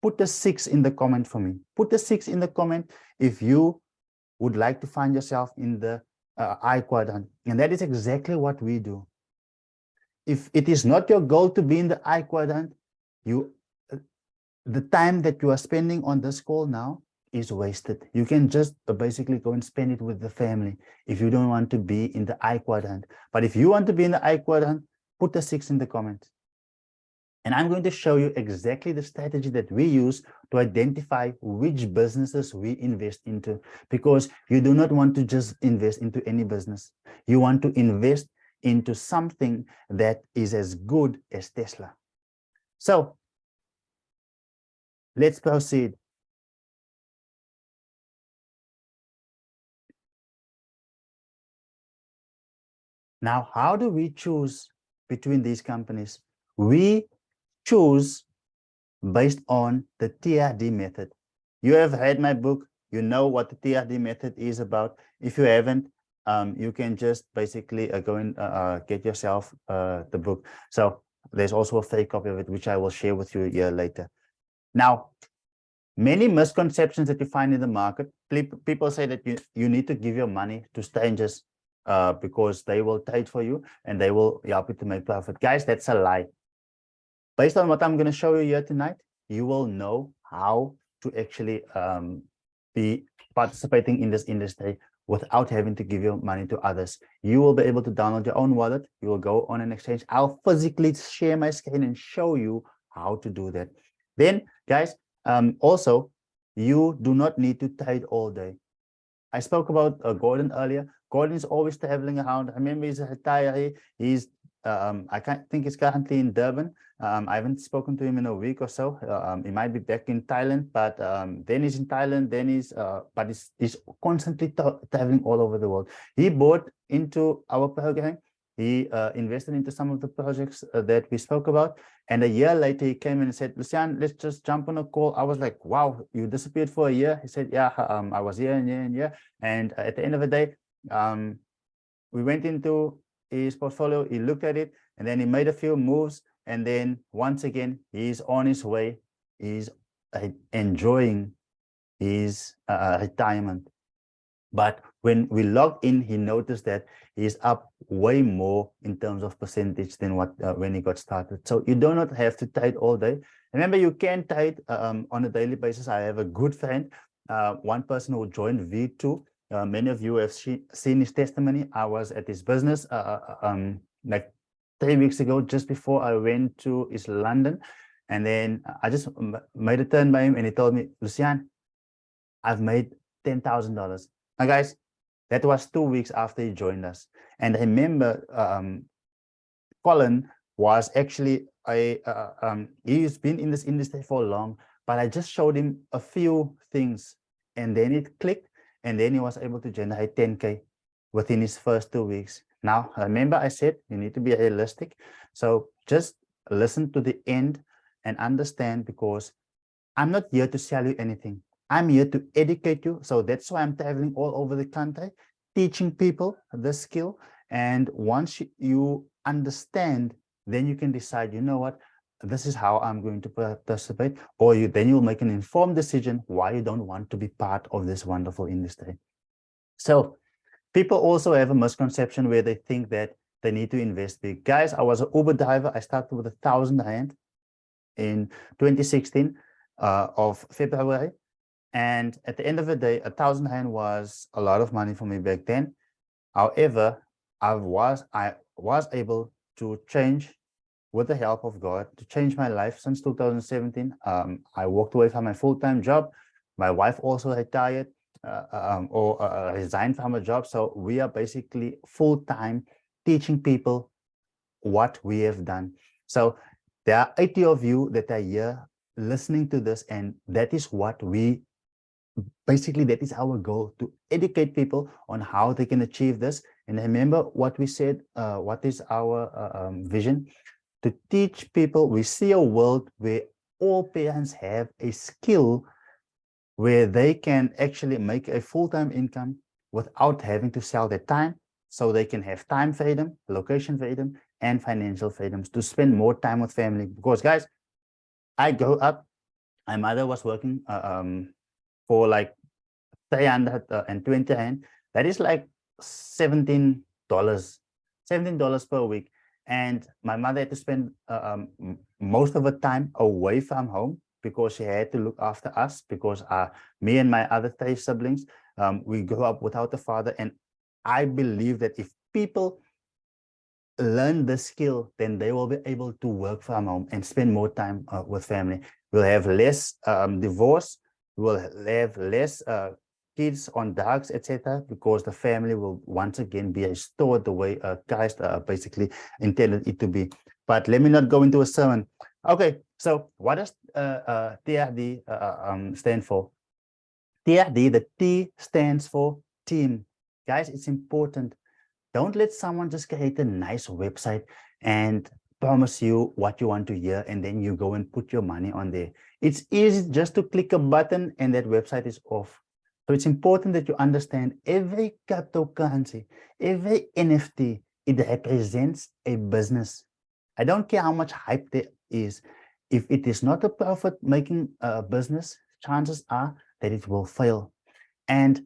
put a 6 in the comment for me. Put a 6 in the comment if you would like to find yourself in the I quadrant. And that is exactly what we do. If it is not your goal to be in the I quadrant, the time that you are spending on this call now is wasted. You can just basically go and spend it with the family if you don't want to be in the I quadrant. But if you want to be in the I quadrant, put a 6 in the comments. And I'm going to show you exactly the strategy that we use to identify which businesses we invest into, because you do not want to just invest into any business. You want to invest into something that is as good as Tesla. So let's proceed. Now, how do we choose between these companies? We choose based on the TRD method. You have read my book. You know what the TRD method is about. If you haven't, you can just basically go and get yourself the book. So there's also a fake copy of it, which I will share with you here later. Now, many misconceptions that you find in the market. People say that you need to give your money to strangers because they will trade for you and they will help you to make profit. Guys, that's a lie. Based on what I'm going to show you here tonight, you will know how to actually be participating in this industry without having to give your money to others. You will be able to download your own wallet. You will go on an exchange. I'll physically share my screen and show you how to do that. Then, guys, also, you do not need to trade all day. I spoke about Gordon earlier. Gordon is always traveling around. I remember he's a retiree. He's I can't think he's currently in Durban. I haven't spoken to him in a week or so. He might be back in Thailand, but then he's in Thailand, then but he's constantly traveling all over the world. He bought into our program. He invested into some of the projects that we spoke about. And a year later, he came in and said, Lucian, let's just jump on a call. I was like, wow, you disappeared for a year. He said, yeah, I was here and here and here. And at the end of the day, we went into his portfolio, he looked at it, and then he made a few moves. And then once again, he's on his way. He's enjoying his retirement. But when we logged in, he noticed that he's up way more in terms of percentage than what when he got started. So you do not have to trade all day. Remember, you can trade on a daily basis. I have a good friend, one person who joined V2. Many of you have seen his testimony. I was at his business like 3 weeks ago, just before I went to his London. And then I just made a turn by him and he told me, Lucian, I've made $10,000. Now, guys, that was 2 weeks after he joined us. And remember, Colin was actually he's been in this industry for long, but I just showed him a few things and then it clicked, and then he was able to generate 10K within his first 2 weeks. Now, remember I said you need to be realistic. So just listen to the end and understand, because I'm not here to sell you anything. I'm here to educate you. So that's why I'm traveling all over the country, teaching people the skill. And once you understand, then you can decide, you know what, this is how I'm going to participate, or then you'll make an informed decision why you don't want to be part of this wonderful industry. So people also have a misconception where they think that they need to invest big. Guys, I was an Uber driver. I started with 1,000 Rand in 2016 of February. And at the end of the day, 1,000 Rand was a lot of money for me back then. However, I was able to change, with the help of God, to change my life since 2017. I walked away from my full-time job. My wife also retired or resigned from a job. So we are basically full-time teaching people what we have done. So there are 80 of you that are here listening to this, and that is what we basically, that is our goal, to educate people on how they can achieve this. And remember what we said, what is our vision? To teach people. We see a world where all parents have a skill where they can actually make a full-time income without having to sell their time, so they can have time freedom, location freedom, and financial freedoms to spend more time with family. Because guys, I grew up, my mother was working for like 320 Rand. That is like $17 per week. And my mother had to spend most of the time away from home because she had to look after us, because me and my other 3 siblings, we grew up without a father. And I believe that if people learn the skill, then they will be able to work from home and spend more time with family. We'll have less divorce, we'll have less kids on drugs, etc., because the family will once again be restored the way Christ basically intended it to be. But let me not go into a sermon. Okay, so what does TRD stand for? TRD, the T stands for team. Guys, it's important. Don't let someone just create a nice website and promise you what you want to hear, and then you go and put your money on there. It's easy just to click a button and that website is off. So it's important that you understand every cryptocurrency, every NFT, it represents a business. I don't care how much hype there is. If it is not a profit-making business, chances are that it will fail. And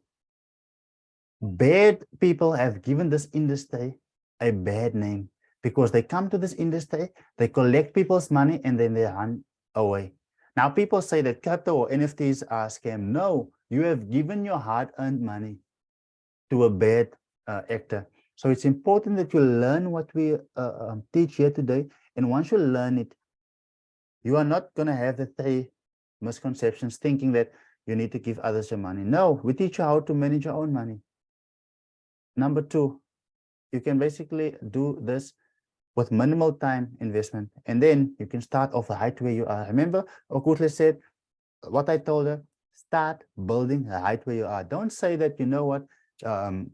bad people have given this industry a bad name, because they come to this industry, they collect people's money, and then they run away. Now, people say that crypto or NFTs are a scam. No, you have given your hard-earned money to a bad actor. So it's important that you learn what we teach here today. And once you learn it, you are not going to have the 3 misconceptions thinking that you need to give others your money. No, we teach you how to manage your own money. Number 2, you can basically do this with minimal time investment, and then you can start off right where you are. Remember, Okutle said what I told her: start building right where you are. Don't say that, you know what,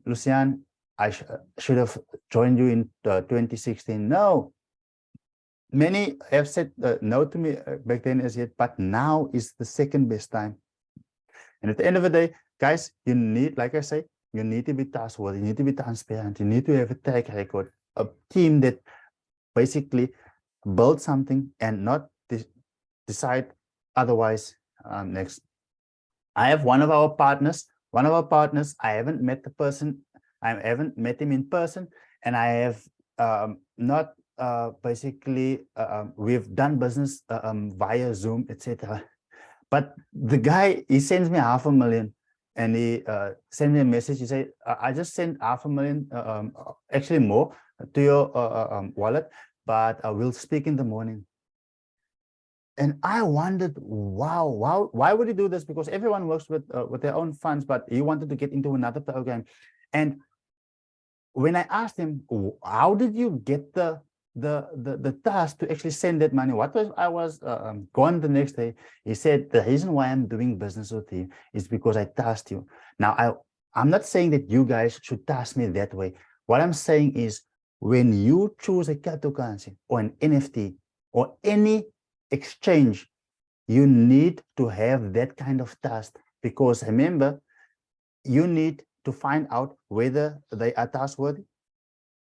Lucian, I should have joined you in 2016. No, many have said no to me back then as yet, but now is the second best time. And at the end of the day, guys, you need, like I say, you need to be trustworthy, you need to be transparent, you need to have a track record, a team that basically build something and not decide otherwise. Next, I have one of our partners. I haven't met the person. I haven't met him in person, and I have not basically we've done business via Zoom, etc. But the guy, he sends me $500,000, and he sent me a message. He said, I just sent $500,000, actually more, to your wallet, but we'll speak in the morning. And I wondered, wow, why would he do this? Because everyone works with their own funds, but he wanted to get into another program. And when I asked him, how did you get the the task to actually send that money. What was I was gone the next day? He said the reason why I'm doing business with you is because I tasked you. Now I'm not saying that you guys should task me that way. What I'm saying is when you choose a cryptocurrency or an NFT or any exchange, you need to have that kind of task, because remember, you need to find out whether they are trustworthy,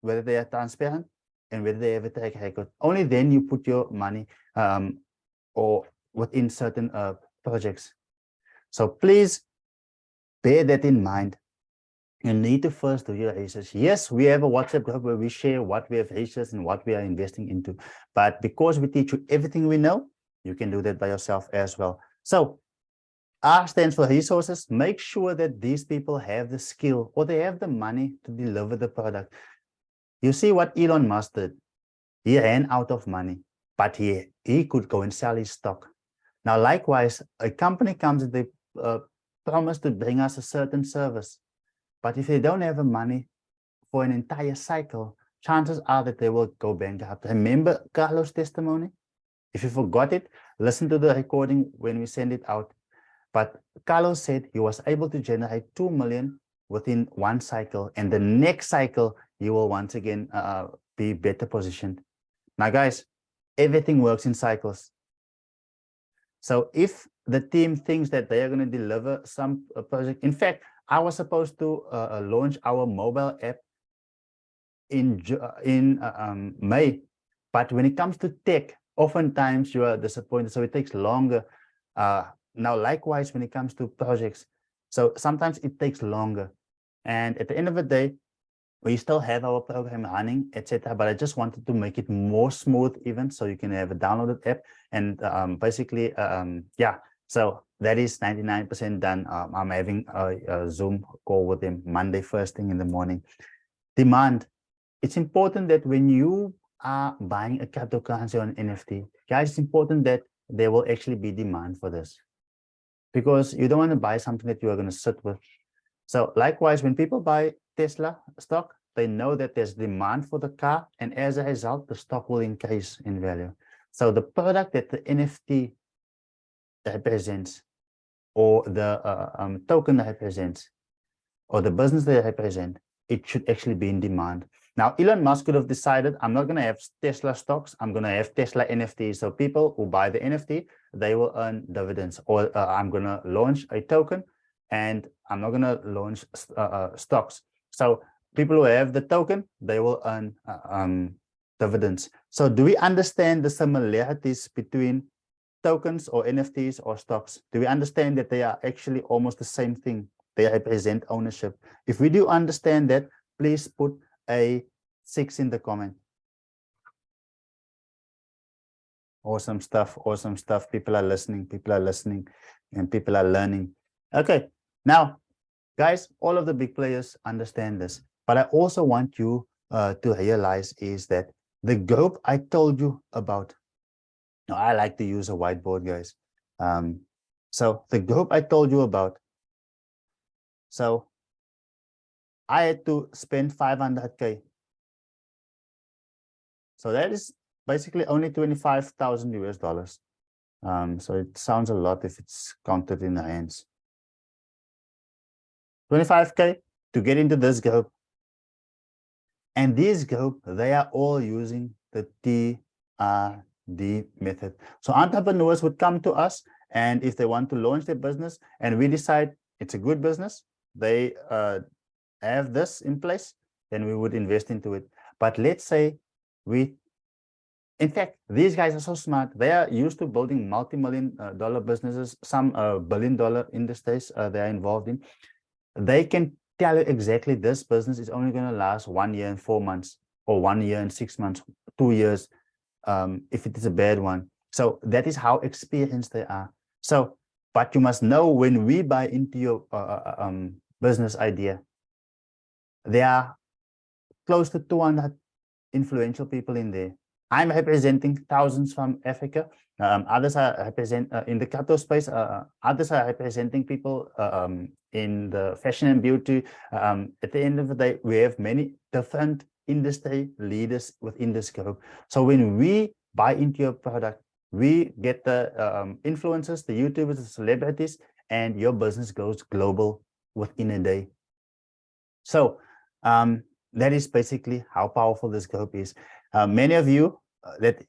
whether they are transparent, and whether they have a track record. Only then you put your money or within certain projects. So please bear that in mind. You need to first do your research. Yes, we have a WhatsApp group where we share what we have researched and what we are investing into. But because we teach you everything we know, you can do that by yourself as well. So R stands for resources. Make sure that these people have the skill or they have the money to deliver the product. You see what Elon Musk did? He ran out of money, but he could go and sell his stock. Now, likewise, a company comes and they promise to bring us a certain service. But if they don't have the money for an entire cycle, chances are that they will go bankrupt. Remember Carlos' testimony? If you forgot it, listen to the recording when we send it out. But Carlos said he was able to generate 2 million within one cycle, and the next cycle, he will once again be better positioned. Now, guys, everything works in cycles. So if the team thinks that they are going to deliver some project, in fact, I was supposed to launch our mobile app in May, but when it comes to tech, oftentimes you are disappointed, so it takes longer. Now, likewise, when it comes to projects, so sometimes it takes longer. And at the end of the day, we still have our program running, etc. But I just wanted to make it more smooth, even so you can have a downloaded app. And basically, yeah. So that is 99% done. I'm having a Zoom call with them Monday, first thing in the morning. Demand. It's important that when you are buying a cryptocurrency or an NFT, guys, it's important that there will actually be demand for this, because you don't want to buy something that you are going to sit with. So likewise, when people buy Tesla stock, they know that there's demand for the car, and as a result, the stock will increase in value. So the product that the NFT represents, or the token represents, or the business they represent, it should actually be in demand. Now, Elon Musk could have decided, I'm not going to have Tesla stocks, I'm going to have Tesla NFTs. So people who buy the NFT, they will earn dividends. Or I'm going to launch a token, and I'm not going to launch stocks. So people who have the token, they will earn dividends. So do we understand the similarities between tokens or NFTs or stocks? Do we understand that they are actually almost the same thing? They represent ownership. If we do understand that, please put a 6 in the comment. Awesome stuff, awesome stuff. People are listening, and people are learning. Okay, now, guys, all of the big players understand this, but I also want you to realize is that the group I told you about, now I like to use a whiteboard, guys. So the group I told you about, so I had to spend 500K. So that is basically only 25,000 US dollars. So it sounds a lot if it's counted in the hands. 25K to get into this group. And this group, they are all using the TRD method. So entrepreneurs would come to us, and if they want to launch their business and we decide it's a good business, they have this in place, then we would invest into it. But let's say in fact, these guys are so smart. They are used to building multi-million dollar businesses, some billion-dollar industries they are involved in. They can tell you exactly this business is only going to last 1 year and 4 months, or 1 year and 6 months, 2 years, if it is a bad one. So that is how experienced they are. So, but you must know, when we buy into your business idea, there are close to 200 influential people in there. I'm representing thousands from Africa. Others are represent in the crypto space. Others are representing people in the fashion and beauty. At the end of the day, we have many different industry leaders within this group. So when we buy into your product, we get the influencers, the YouTubers, the celebrities, and your business goes global within a day. So that is basically how powerful this group is. Many of you that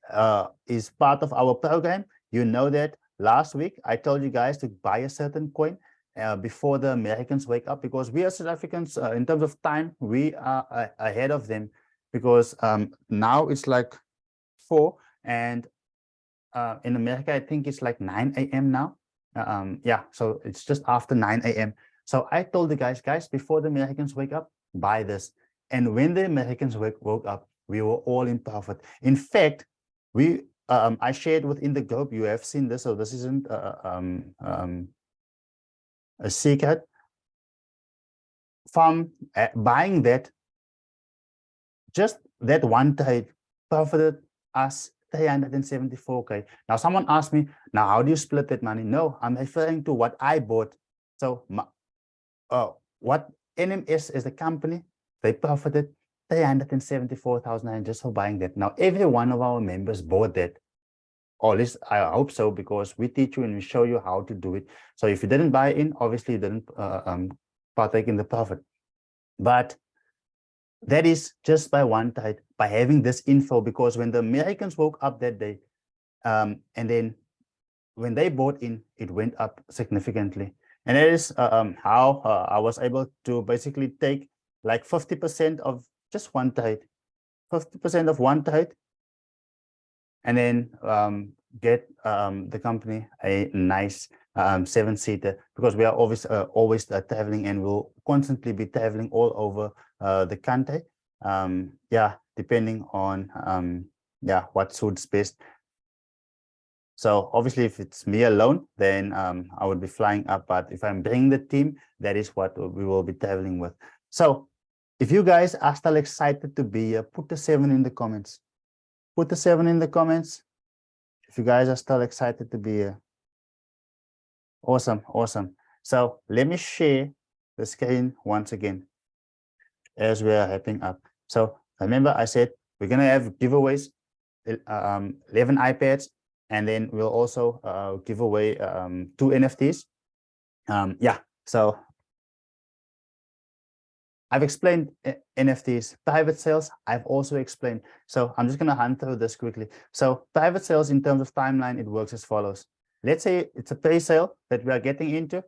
is part of our program, you know that last week I told you guys to buy a certain coin before the Americans wake up, because we are South Africans in terms of time, we are ahead of them, because now it's like 4, and in America, I think it's like 9 a.m. now. Yeah, so it's just after 9 a.m. So I told the guys, before the Americans wake up, buy this. And when the Americans woke up, we were all in profit. In fact, I shared within the group, you have seen this, so this isn't a secret. From buying that, just that one trade profited us 374K. Now, someone asked me, now, how do you split that money? No, I'm referring to what I bought. So what NMS is the company, they profited 374,000 just for buying that. Now, every one of our members bought that. Or at least I hope so, because we teach you and we show you how to do it. So if you didn't buy in, obviously you didn't partake in the profit. But that is just by one trade, by having this info, because when the Americans woke up that day, and then when they bought in, it went up significantly. And that is how I was able to basically take like 50% of just one trade, 50% of one trade, and then get the company a nice 7-seater, because we are always traveling, and we'll constantly be traveling all over the country. Yeah, depending on yeah, what suits best. So obviously, if it's me alone, then I would be flying up. But if I'm bringing the team, that is what we will be traveling with. So if you guys are still excited to be here, put a 7 in the comments. Put a 7 in the comments if you guys are still excited to be here. Awesome, awesome. So let me share the screen once again as we are wrapping up. So remember, I said we're going to have giveaways, 11 iPads, and then we'll also give away 2 NFTs. Yeah, so I've explained NFTs, private sales, I've also explained. So I'm just going to hunt through this quickly. So private sales, in terms of timeline, it works as follows. Let's say it's a pre-sale that we are getting into.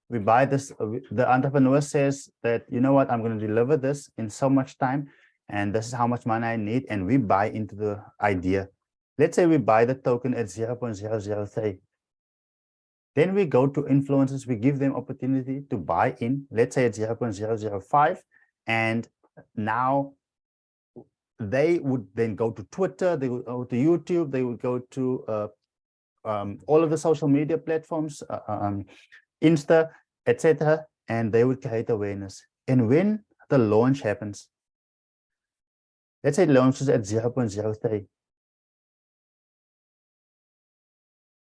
We buy this, the entrepreneur says that, you know what, I'm going to deliver this in so much time, and this is how much money I need, and we buy into the idea. Let's say we buy the token at 0.003. Then we go to influencers, we give them opportunity to buy in, let's say at 0.005. And now they would then go to Twitter, they would go to YouTube, they would go to all of the social media platforms, Insta, etc., and they would create awareness. And when the launch happens, let's say it launches at 0.03,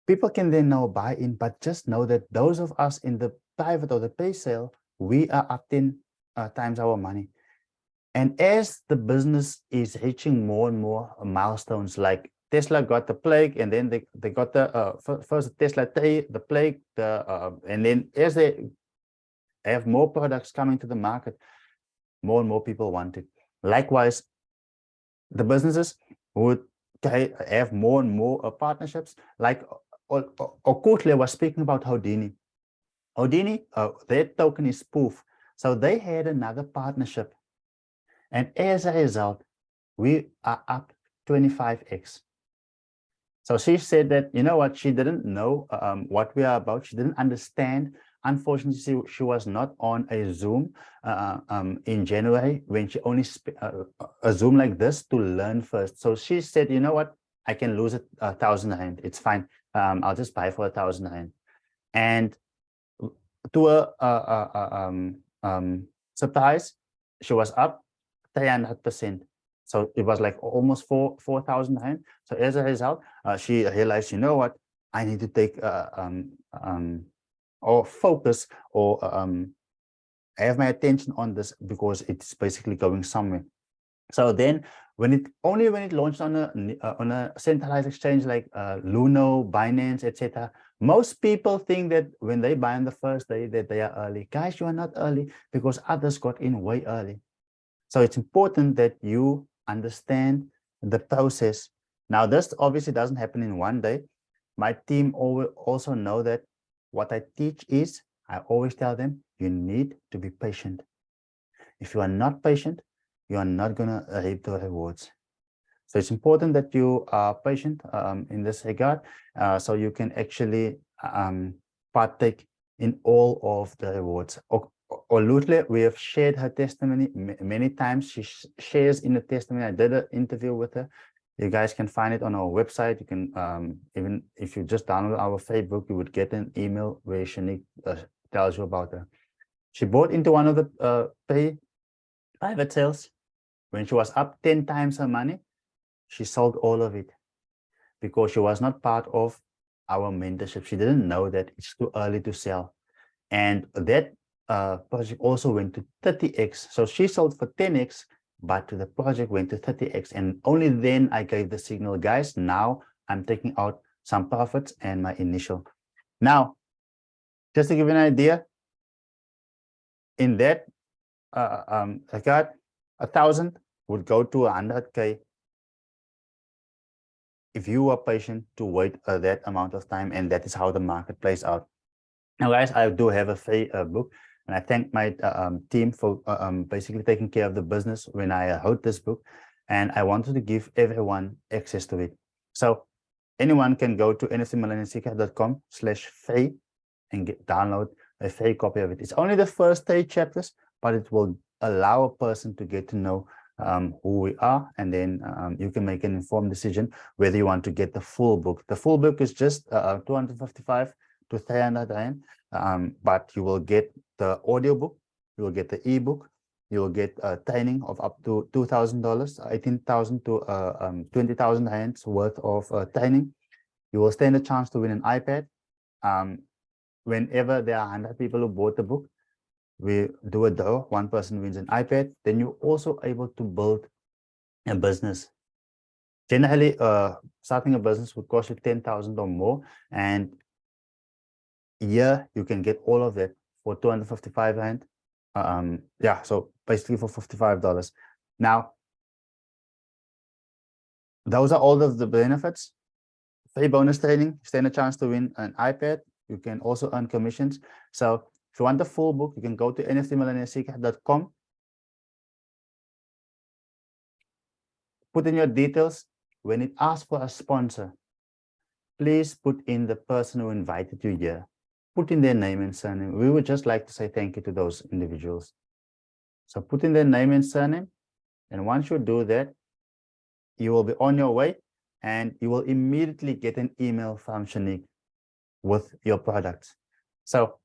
people can then now buy in, but just know that those of us in the private or the pre-sale, we are up 10 times our money. And as the business is reaching more and more milestones, like Tesla got the plague, and then they got the first Tesla 3, the plague, and then as they have more products coming to the market, more and more people want it. Likewise, the businesses would have more and more partnerships. Like Okuthle was speaking about Houdini. Houdini, their token is Spoof. So they had another partnership. And as a result, we are up 25x. So she said that, you know what, she didn't know what we are about. She didn't understand. Unfortunately, she was not on a Zoom in January, when she only a Zoom like this to learn first. So she said, you know what, I can lose 1,000 rand. It's fine. I'll just buy for 1,000 rand. And to a surprise, she was up 300%. So it was like almost 4,000 rand. So as a result, she realized, you know what, I need to take or focus or have my attention on this, because it's basically going somewhere. So then when it launched on a centralized exchange like Luno, Binance, etc., most people think that when they buy on the first day that they are early. Guys, you are not early because others got in way early. So it's important that you understand the process. Now, this obviously doesn't happen in one day. My team also know that what I teach is, I always tell them, you need to be patient. If you are not patient, you are not going to reap the rewards. So it's important that you are patient in this regard, so you can actually partake in all of the rewards. Oluthle, we have shared her testimony many times. She shares in the testimony. I did an interview with her. You guys can find it on our website. You can, even if you just download our Facebook, you would get an email where Shanique tells you about her. She bought into one of the private sales. When she was up 10 times her money, she sold all of it because she was not part of our mentorship. She didn't know that it's too early to sell. And that project also went to 30x. So she sold for 10x, but the project went to 30x. And only then I gave the signal, guys, now I'm taking out some profits and my initial. Now, just to give you an idea, in that regard, 1,000 would go to 100K if you are patient to wait that amount of time, and that is how the market plays out. Now, guys, I do have a free book, and I thank my team for basically taking care of the business when I wrote this book, and I wanted to give everyone access to it. So anyone can go to nftmillennialsecret.com/free and download a free copy of it. It's only the first 3 chapters, but it will allow a person to get to know who we are, and then you can make an informed decision whether you want to get the full book. The full book is just 255 to 300 rand, but you will get the audio book, you will get the ebook, you will get training of up to $2,000, 18,000 to 20,000 rands worth of training. You will stand a chance to win an iPad. Whenever there are 100 people who bought the book, we do a draw, 1 person wins an iPad. Then you're also able to build a business. Generally, starting a business would cost you 10,000 or more, and here you can get all of that for 255 rand. Yeah, so basically for $55. Now, those are all of the benefits. Free bonus training, stand a chance to win an iPad. You can also earn commissions. So if you want the full book, you can go to nftmillennialsecret.com. Put in your details. When it asks for a sponsor, please put in the person who invited you here. Put in their name and surname. We would just like to say thank you to those individuals. So put in their name and surname. And once you do that, you will be on your way, and you will immediately get an email from Shanique with your products. So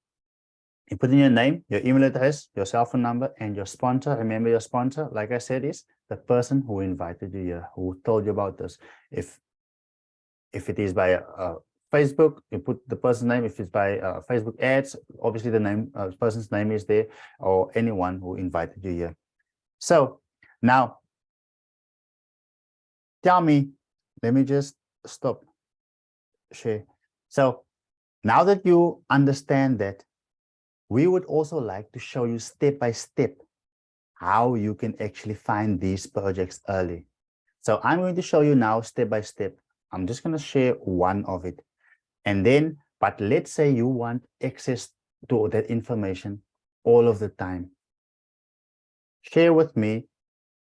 you put in your name, your email address, your cell phone number, and your sponsor. Remember, your sponsor, like I said, is the person who invited you here, who told you about this. If it is by Facebook, you put the person's name. If it's by Facebook ads, obviously the name, person's name is there, or anyone who invited you here. So now, tell me, let me just stop share. So now that you understand that, we would also like to show you step by step how you can actually find these projects early. So I'm going to show you now step by step. I'm just going to share one of it. And then, but let's say you want access to that information all of the time. Share with me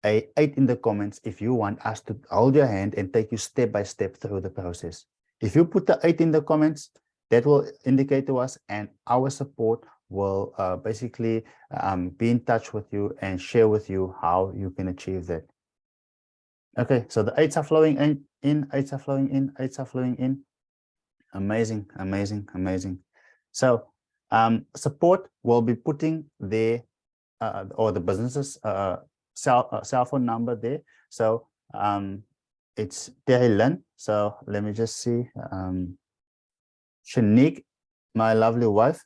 a 8 in the comments if you want us to hold your hand and take you step by step through the process. If you put the 8 in the comments, that will indicate to us, and our support will basically be in touch with you and share with you how you can achieve that. Okay, so the 8s are flowing in, 8s are flowing in, 8s are flowing in. Amazing, amazing, amazing. So support will be putting their or the business's cell phone number there. So it's Terry Lynn. So let me just see. Shanique, my lovely wife,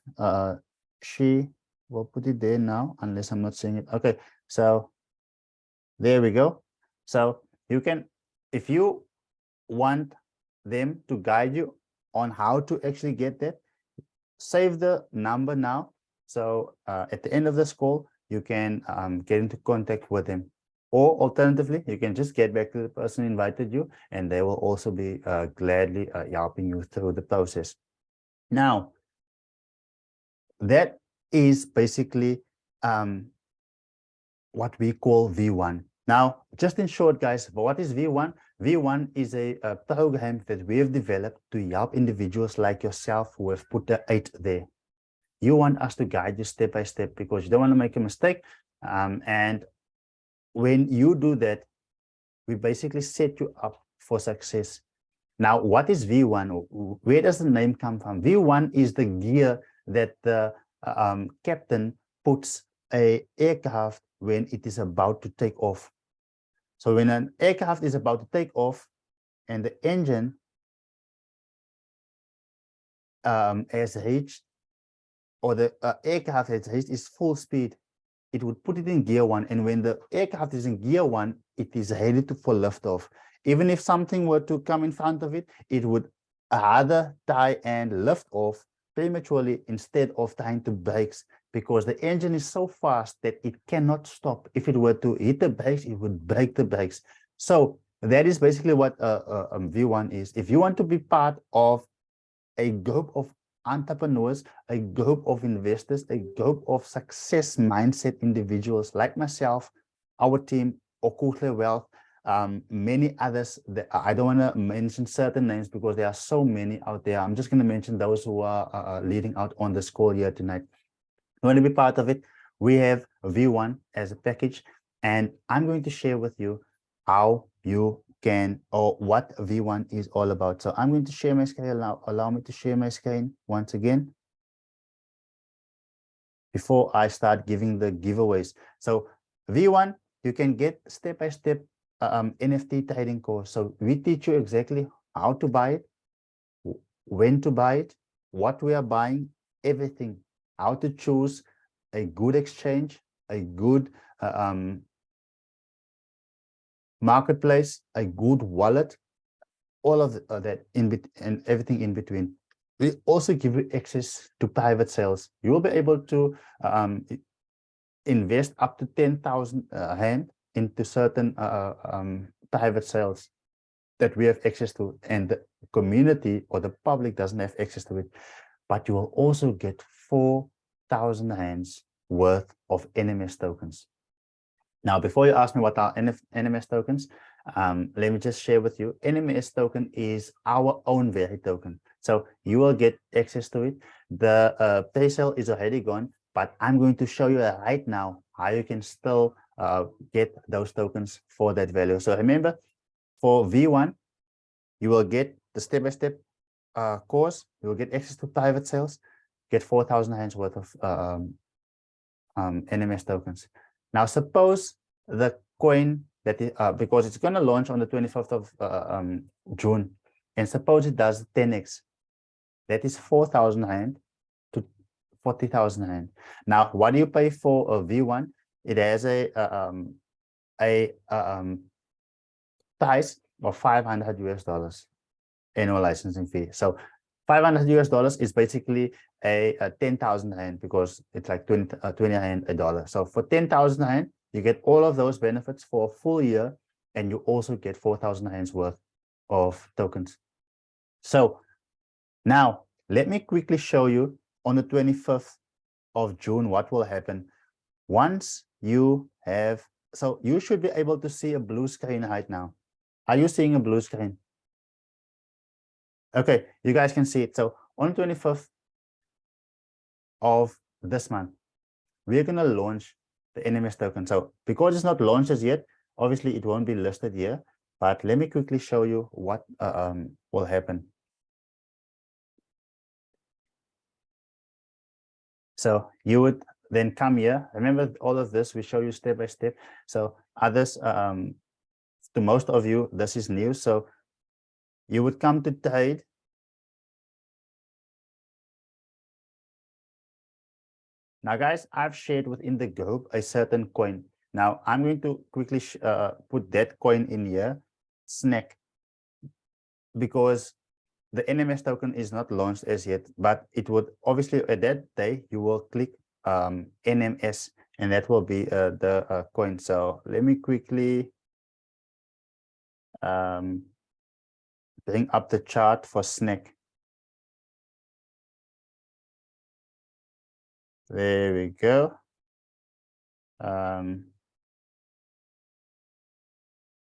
she will put it there now, unless I'm not seeing it. Okay, so There we go. So you can, if you want them to guide you on how to actually get that, save the number now. So at the end of this call, you can get into contact with them. Or alternatively, you can just get back to the person who invited you, and they will also be gladly helping you through the process. Now, that is basically what we call V1. Now, just in short, guys, what is V1? V1 is a program that we have developed to help individuals like yourself who have put the 8 there. You want us to guide you step by step because you don't want to make a mistake. And when you do that, we basically set you up for success. Now, what is V1? Where does the name come from? V1 is the gear that the captain puts a aircraft when it is about to take off. So when an aircraft is about to take off and the engine has reached, or the aircraft has reached its full speed, it would put it in gear 1. And when the aircraft is in gear 1, it is ready for liftoff. Even if something were to come in front of it, it would rather try and lift off prematurely instead of trying to brakes, because the engine is so fast that it cannot stop. If it were to hit the brakes, it would break the brakes. So that is basically what V1 is. If you want to be part of a group of entrepreneurs, a group of investors, a group of success mindset individuals like myself, our team, Okuhle Wealth, many others that I don't want to mention certain names because there are so many out there. I'm just going to mention those who are leading out on this call here tonight. You want to be part of it? We have V1 as a package, and I'm going to share with you how you can, or what V1 is all about. So I'm going to share my screen. Allow me to share my screen once again before I start giving the giveaways. So V1, you can get step-by-step NFT trading course. So we teach you exactly how to buy it, when to buy it, what we are buying, everything, how to choose a good exchange, a good marketplace, a good wallet, all of that and everything in between. We also give you access to private sales. You will be able to invest up to 10,000 Rand into certain private sales that we have access to, and the community or the public doesn't have access to it. But you will also get 4,000 Rands worth of NMS tokens. Now, before you ask me what are NMS tokens, let me just share with you. NMS token is our own very token. So you will get access to it. The pre-sale is already gone, but I'm going to show you right now how you can still get those tokens for that value. So remember, for V1, you will get the step-by-step course. You will get access to private sales, get 4,000 Rands worth of NMS tokens. Now, suppose the coin that is, because it's going to launch on the 25th of June, and suppose it does 10x, that is 4,000 Rand to 40,000 Rand. Now, what do you pay for a V1? It has a price of $500 annual licensing fee. So $500 is basically a 10,000 Rand, because it's like 20 Rand a dollar. So for 10,000 Rand, you get all of those benefits for a full year, and you also get 4,000 Rands worth of tokens. So now let me quickly show you on the 25th of June what will happen once you have. So you should be able to see a blue screen right now. Are you seeing a blue screen? Okay, you guys can see it. So on the 25th of this month, we're going to launch the NMS token. So because it's not launched as yet, obviously it won't be listed here, but let me quickly show you what will happen. So you would then come here. Remember, all of this we show you step by step. So others, to most of you, this is new. So you would come to trade. Now, guys, I've shared within the group a certain coin. Now I'm going to quickly put that coin in here, snack, because the NMS token is not launched as yet, but it would obviously at that day you will click NMS, and that will be the coin. So let me quickly bring up the chart for snack. There we go.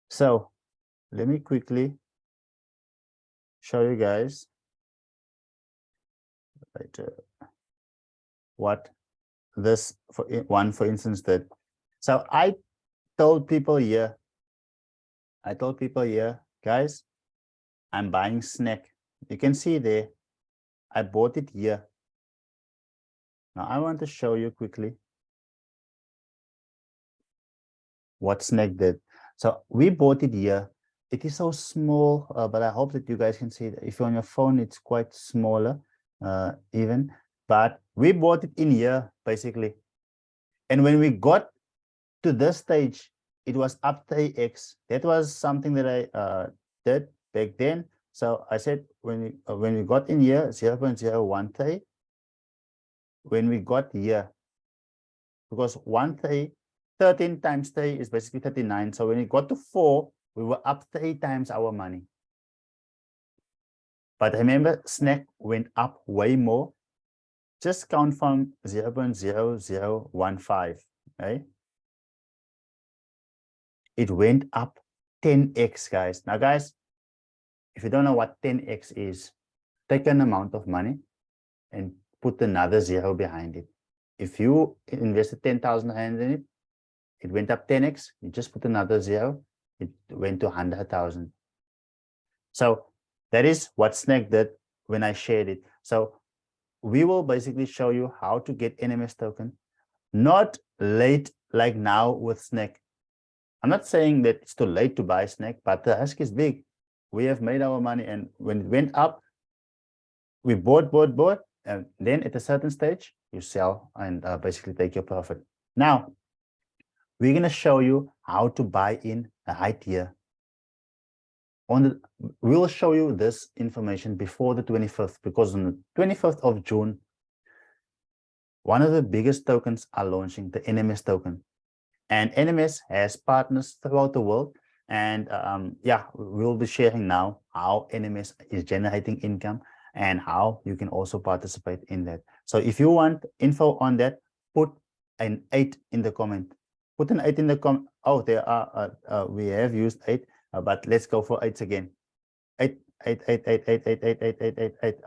So let me quickly show you guys what this one, for instance, did. So I told people here, guys, I'm buying snack. You can see there, I bought it here. Now I want to show you quickly what snack did. So we bought it here. It is so small, but I hope that you guys can see it. If you're on your phone, it's quite smaller, even. But we bought it in here, basically. And when we got to this stage, it was up 3x. That was something that I did back then. So I said when we got in here, 0.013, when we got here, because 13 times 3 is basically 39. So when we got to 4, we were up 3 times our money. But remember, snack went up way more. Just count from 0.0015, right? It went up 10x, guys. Now, guys, if you don't know what 10x is, take an amount of money and put another zero behind it. If you invested 10,000 Rand in it, it went up 10x, you just put another zero, it went to 100,000. So that is what Snack did when I shared it. So we will basically show you how to get NMS token, not late like now with Snack. I'm not saying that it's too late to buy Snack, but the risk is big. We have made our money, and when it went up, we bought, and then at a certain stage, you sell and basically take your profit. Now, we're going to show you how to buy in right here. We'll show you this information before the 25th, because on the 25th of June, one of the biggest tokens are launching, the NMS token. And NMS has partners throughout the world. And yeah, we'll be sharing now how NMS is generating income and how you can also participate in that. So if you want info on that, put an 8 in the comment. Put an 8 in the comment. Oh, there are, we have used 8, but let's go for 8s again. 8.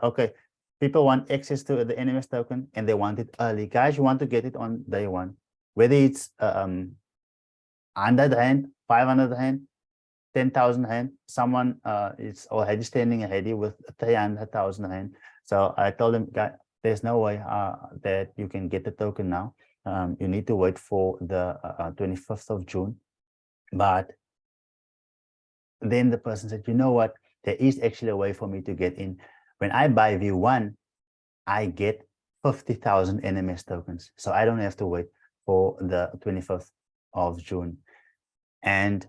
Okay. People want access to the NMS token and they want it early. Guys, you want to get it on day one. Whether it's 100 Rand, 500 Rand, 10,000 Rand, someone is already standing ready with 300,000 Rand. So I told them, guys, there's no way that you can get the token now. You need to wait for the 25th of June. But then the person said, you know what? There is actually a way for me to get in. When I buy V1, I get 50,000 NMS tokens. So I don't have to wait for the 25th of June. And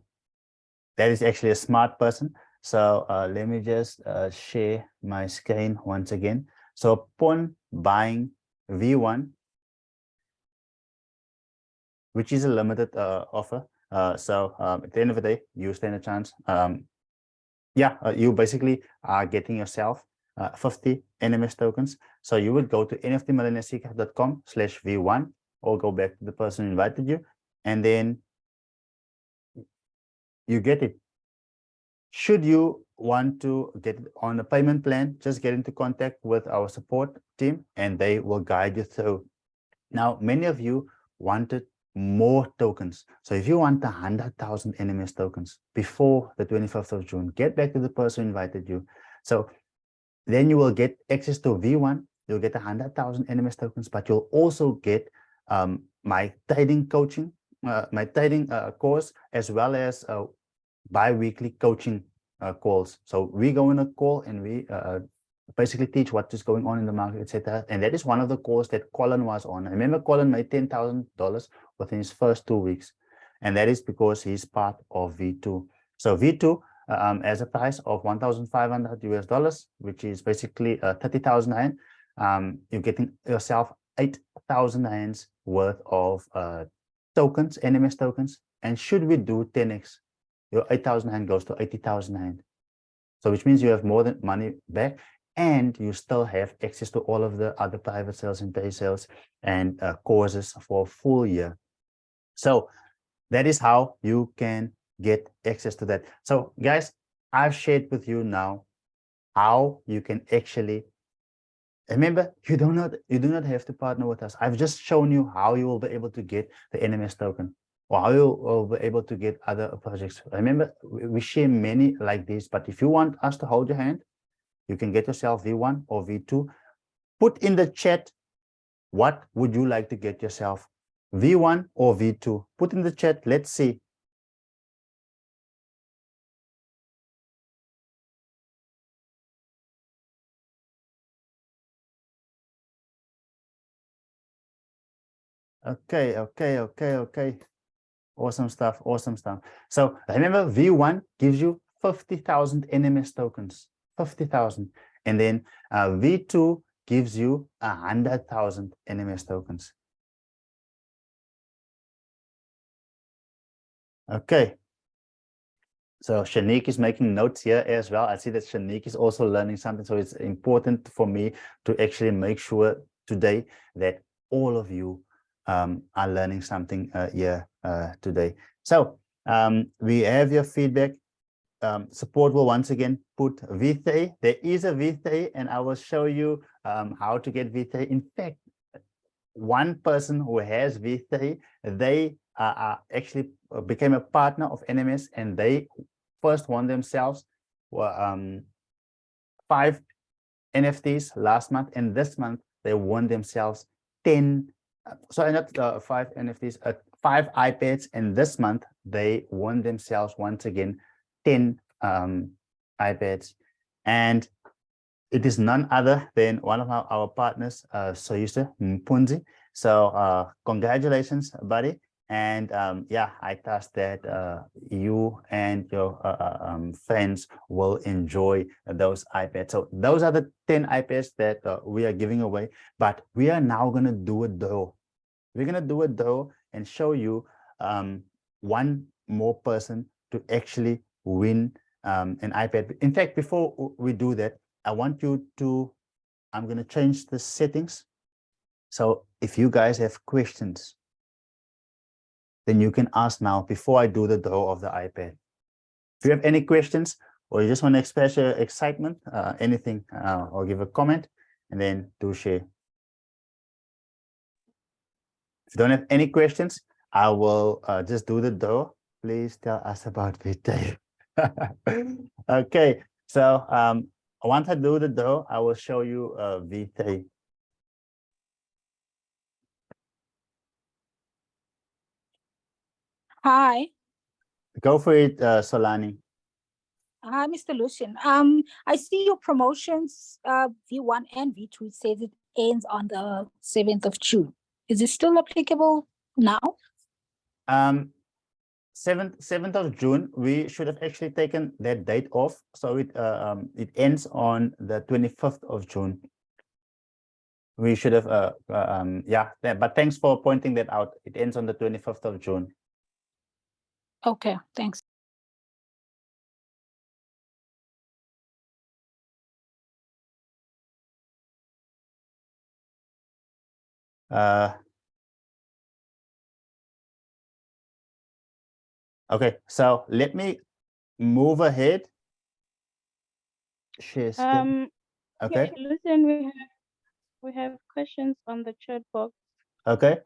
that is actually a smart person. So let me just share my screen once again. So upon buying V1, which is a limited offer. So at the end of the day, you stand a chance. Yeah, you basically are getting yourself 50 NMS tokens. So you would go to nftmillionaireseeker.com/V1 or go back to the person who invited you, and then you get it. Should you want to get it on a payment plan, just get into contact with our support team and they will guide you through. Now, many of you wanted more tokens. So if you want 100,000 NMS tokens before the 25th of June, get back to the person who invited you. So then you will get access to V1, you'll get 100,000 NMS tokens, but you'll also get my trading coaching, my trading course, as well as bi-weekly coaching calls. So we go in a call and we basically teach what is going on in the market, etc. And that is one of the calls that Colin was on. I remember Colin made $10,000 within his first 2 weeks. and that is because he's part of V2. So V2 has a price of 1,500 US dollars, which is basically 30,000 rand. You're getting yourself 8,000 rands worth of tokens, NMS tokens. And should we do 10x, your 8,000 rand goes to 80,000 rand. So which means you have more than money back, and you still have access to all of the other private sales and pay sales and courses for a full year. So that is how you can get access to that. So guys, I've shared with you now how you can actually, remember, you do not have to partner with us. I've just shown you how you will be able to get the NMS token, or how you will be able to get other projects. Remember, we share many like this, but if you want us to hold your hand, you can get yourself V1 or V2. Put in the chat, what would you like to get yourself, V1 or V2? Put in the chat, let's see. Okay. Awesome stuff, awesome stuff. So remember, V1 gives you 50,000 NMS tokens, 50,000. And then V2 gives you 100,000 NMS tokens. Okay. So Shanique is making notes here as well. I see that Shanique is also learning something. So it's important for me to actually make sure today that all of you are learning something here today. So we have your feedback. Support will once again put V3. There is a V3, and I will show you how to get V3. In fact, one person who has V3, they actually became a partner of NMS, and they first won themselves 5 NFTs last month, and this month they won themselves 10, sorry, not 5 NFTs, 5 iPads, and this month they won themselves once again 10 iPads. And it is none other than one of our partners, Soyusa Mpunzi. So congratulations, buddy. And yeah, I trust that you and your friends will enjoy those iPads. So those are the 10 iPads that we are giving away, but we are now going to do a draw. We're going to do a draw and show you one more person to actually win an iPad. In fact, before we do that, I want you to, I'm going to change the settings. So if you guys have questions, then you can ask now before I do the draw of the iPad. If you have any questions, or you just want to express your excitement, anything, or give a comment, and then do share. If you don't have any questions, I will just do the draw. Please tell us about VT. Okay, so once I do the draw, I will show you V3. Hi. Go for it, Solani. Hi, Mr. Lucian. I see your promotions, V1 and V2, it says it ends on the 7th of June. Is it still applicable now? 7th of June, we should have actually taken that date off. So it ends on the 25th of June. We should have, yeah, but thanks for pointing that out. It ends on the 25th of June. Okay, thanks. Okay, so let me move ahead. Share screen. Okay. Yeah, listen, we have questions on the chat box. Okay.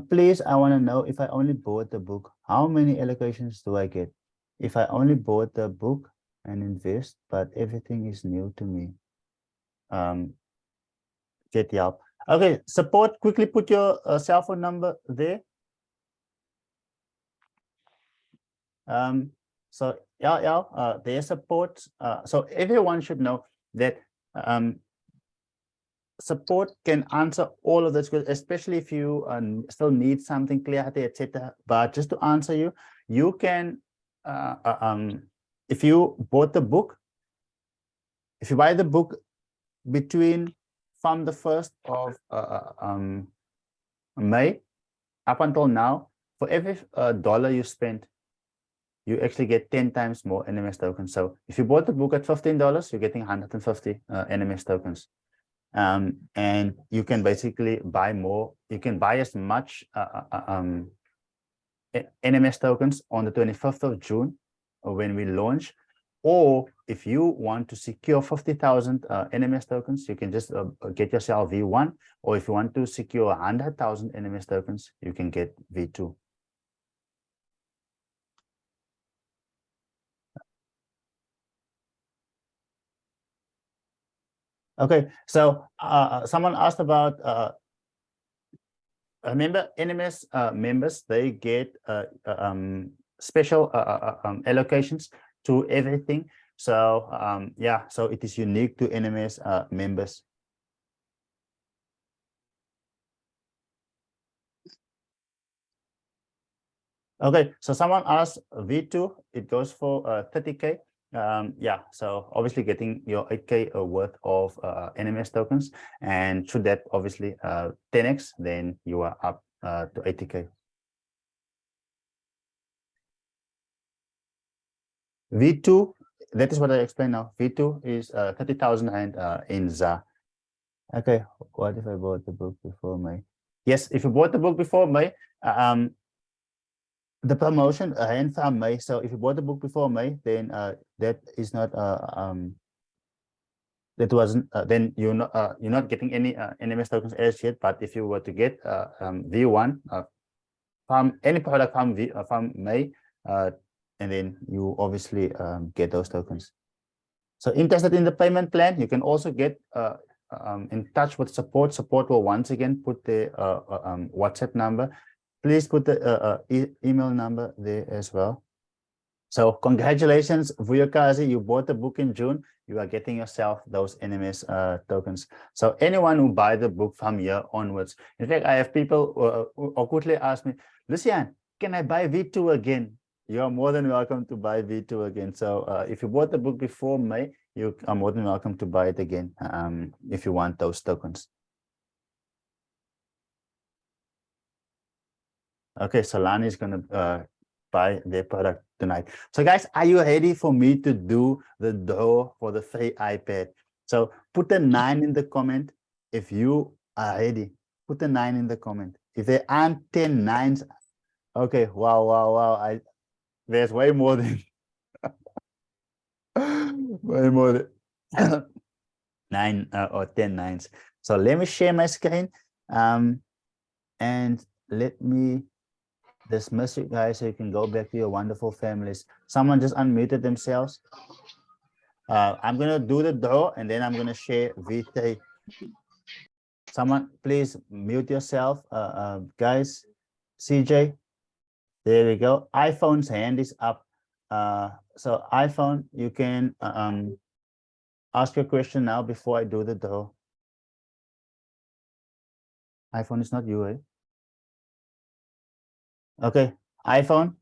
Please, I want to know, if I only bought the book, how many allocations do I get? If I only bought the book and invest, but everything is new to me. Get the help. Okay, support, quickly put your cell phone number there. So their support. So everyone should know that support can answer all of this, especially if you still need something clarity, etc. But just to answer you, you can if you bought the book, if you buy the book between from the 1st of May up until now, for every dollar you spend, you actually get 10 times more NMS tokens. So if you bought the book at $15, you're getting 150 NMS tokens. And you can basically buy more. You can buy as much NMS tokens on the 25th of June when we launch. Or if you want to secure 50,000 NMS tokens, you can just get yourself V1. Or if you want to secure 100,000 NMS tokens, you can get V2. Okay, so someone asked about remember NMS members, they get special allocations to everything. So yeah, so it is unique to NMS members. Okay, so someone asked V2, it goes for 30K. Yeah, so obviously getting your 8K worth of NMS tokens, and should that obviously 10x, then you are up to 80K. V2, that is what I explained now. V2 is 30,000 Rand in ZA. Okay, what if I bought the book before May? Yes, if you bought the book before May, the promotion ran from May. So if you bought the book before May, then that is not that wasn't then you're not getting any NMS tokens as yet. But if you were to get V1 from any product from May, and then you obviously get those tokens. So interested in the payment plan, you can also get in touch with support. Support will once again put the WhatsApp number. Please put the email number there as well. So congratulations, Vuyakazi, you bought the book in June. You are getting yourself those NMS tokens. So anyone who buy the book from here onwards. In fact, I have people who awkwardly ask me, Lucian, can I buy V2 again? You are more than welcome to buy V2 again. So if you bought the book before May, you are more than welcome to buy it again if you want those tokens. Okay, Solani is going to buy their product tonight. So guys, are you ready for me to do the draw for the free iPad? So put a 9 in the comment if you are ready. Put a 9 in the comment. If there aren't 10 9s, okay, wow. There's way more than way more than 9 or 10 9s. So let me share my screen and let me dismiss you guys so you can go back to your wonderful families. Someone just unmuted themselves. I'm gonna do the draw and then I'm gonna share V3. Someone please mute yourself, guys. CJ, there we go. iPhone's hand is up. So iPhone, you can ask your question now before I do the draw. iPhone is not you, eh? Okay, iPhone,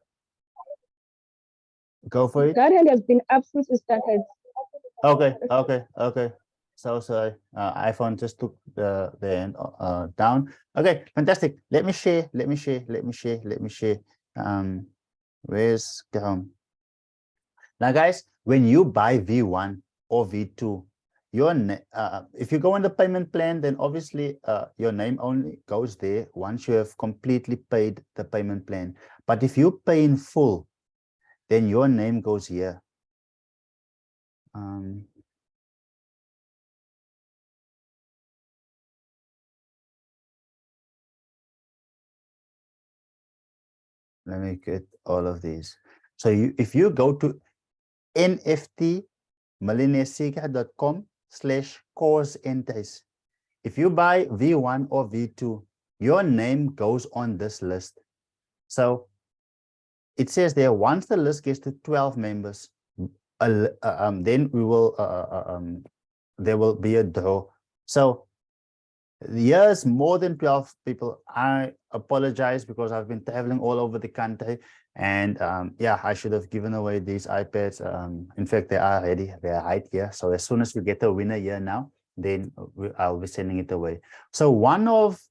go for it. That hand has been absent to started. Okay. So sorry. iPhone just took the end down. Okay, fantastic. Let me share. Where's Chrome? Now, guys, when you buy V1 or V2, if you go on the payment plan, then obviously your name only goes there once you have completely paid the payment plan. But if you pay in full, then your name goes here. Let me get all of these. So if you go to nftmillionaireseeker.com/course entries, if you buy V1 or V2, your name goes on this list. So it says there, once the list gets to 12 members, then we will there will be a draw. So Yes, more than 12 people. I apologize because I've been traveling all over the country, and yeah, I should have given away these iPads. In fact, they are ready. They are right here. So as soon as we get a winner here now, then I'll be sending it away. So one of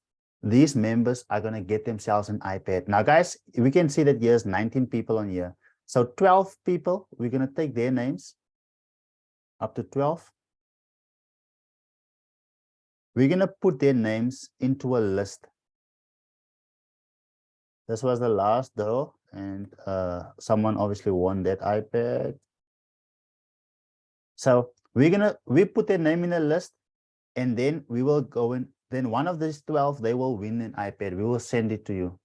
these members are going to get themselves an iPad. Now, guys, we can see that here's 19 people on here. So 12 people, we're going to take their names up to 12. We're going to put their names into a list. This was the last draw, and someone obviously won that iPad. So we put their name in a list, and then we will go in. Then one of these 12, they will win an iPad. We will send it to you.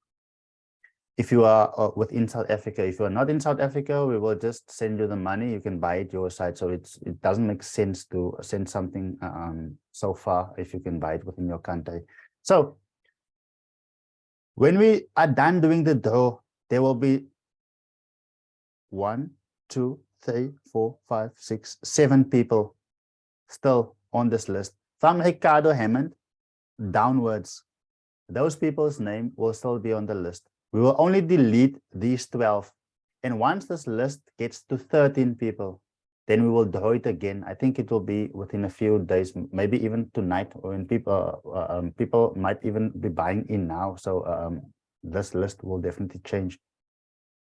If you are within South Africa, if you are not in South Africa, we will just send you the money. You can buy it your side. So it doesn't make sense to send something so far if you can buy it within your country. So when we are done doing the draw, there will be 1, 2, 3, 4, 5, 6, 7 people still on this list. From Ricardo Hammond downwards, those people's name will still be on the list. We will only delete these 12. And once this list gets to 13 people, then we will draw it again. I think it will be within a few days, maybe even tonight, or when people might even be buying in now. So this list will definitely change.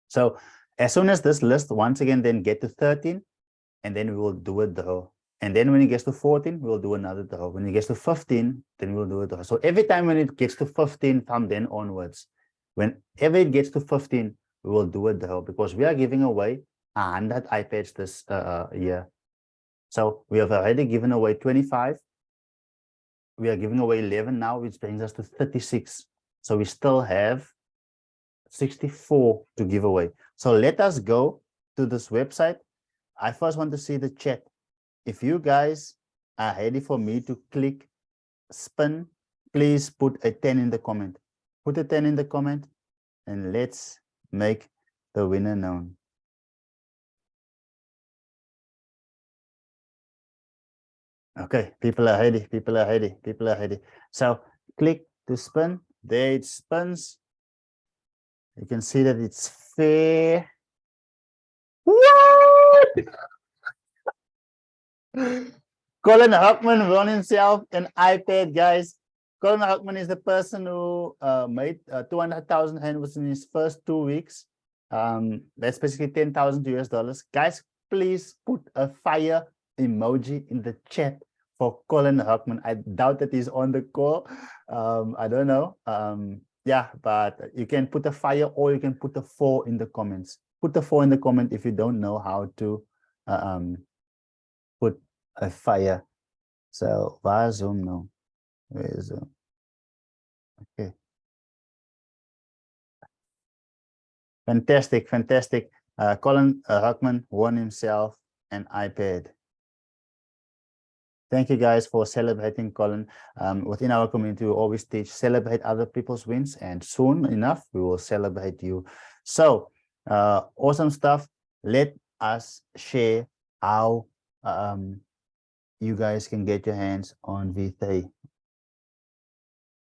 So as soon as this list once again then get to 13, and then we will do a draw. And then when it gets to 14, we'll do another draw. When it gets to 15, then we'll do a draw. So every time when it gets to 15 from then onwards, whenever it gets to 15, we will do a draw, because we are giving away 100 iPads this year. So we have already given away 25. We are giving away 11 now, which brings us to 36. So we still have 64 to give away. So let us go to this website. I first want to see the chat. If you guys are ready for me to click spin, please put a 10 in the comment. Put a 10 in the comment, and let's make the winner known. Okay, people are ready, people are ready, people are ready. So click to spin. There it spins. You can see that it's fair. What? Colin Hockman won himself an iPad, guys. Colin Hockman is the person who made 200,000 rand within his first 2 weeks. That's basically $10,000 US. Guys, please put a fire emoji in the chat for Colin Hockman. I doubt that he's on the call. I don't know. Yeah, but you can put a fire, or you can put a 4 in the comments. Put a 4 in the comment if you don't know how to put a fire. So waar Zoom now? Where is Zoom? Okay. Fantastic, fantastic. Colin Hockman won himself an iPad. Thank you guys for celebrating Colin. Within our community, we always teach celebrate other people's wins, and soon enough, we will celebrate you. So awesome stuff. Let us share how you guys can get your hands on V3.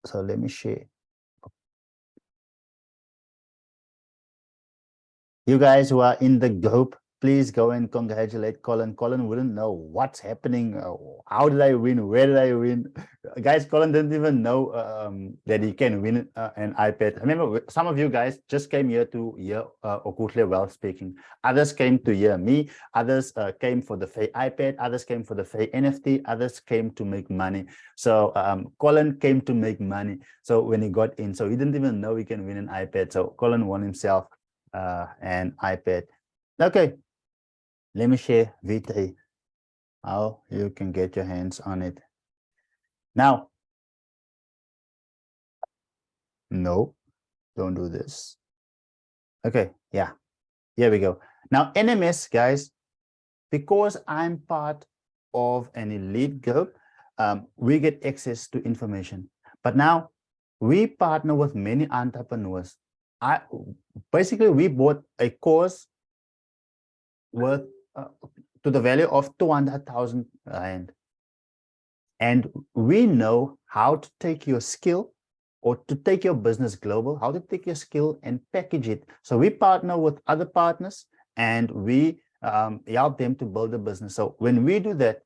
So let me share. You guys who are in the group, please go and congratulate Colin. Colin wouldn't know what's happening. How did I win? Where did I win? Guys, Colin didn't even know that he can win an iPad. Remember, some of you guys just came here to hear Okuhle well speaking. Others came to hear me. Others came for the free iPad. Others came for the free NFT. Others came to make money. So Colin came to make money. So when he got in, so he didn't even know he can win an iPad. So Colin won himself an iPad. Okay, let me share V3, how you can get your hands on it. Now, no, don't do this. Okay, yeah, here we go. Now, NMS, guys, because I'm part of an elite group, we get access to information. But now, we partner with many entrepreneurs. Basically, we bought a course worth to the value of 200,000 rand. And we know how to take your skill or to take your business global, how to take your skill and package it. So we partner with other partners and we help them to build a business. So when we do that,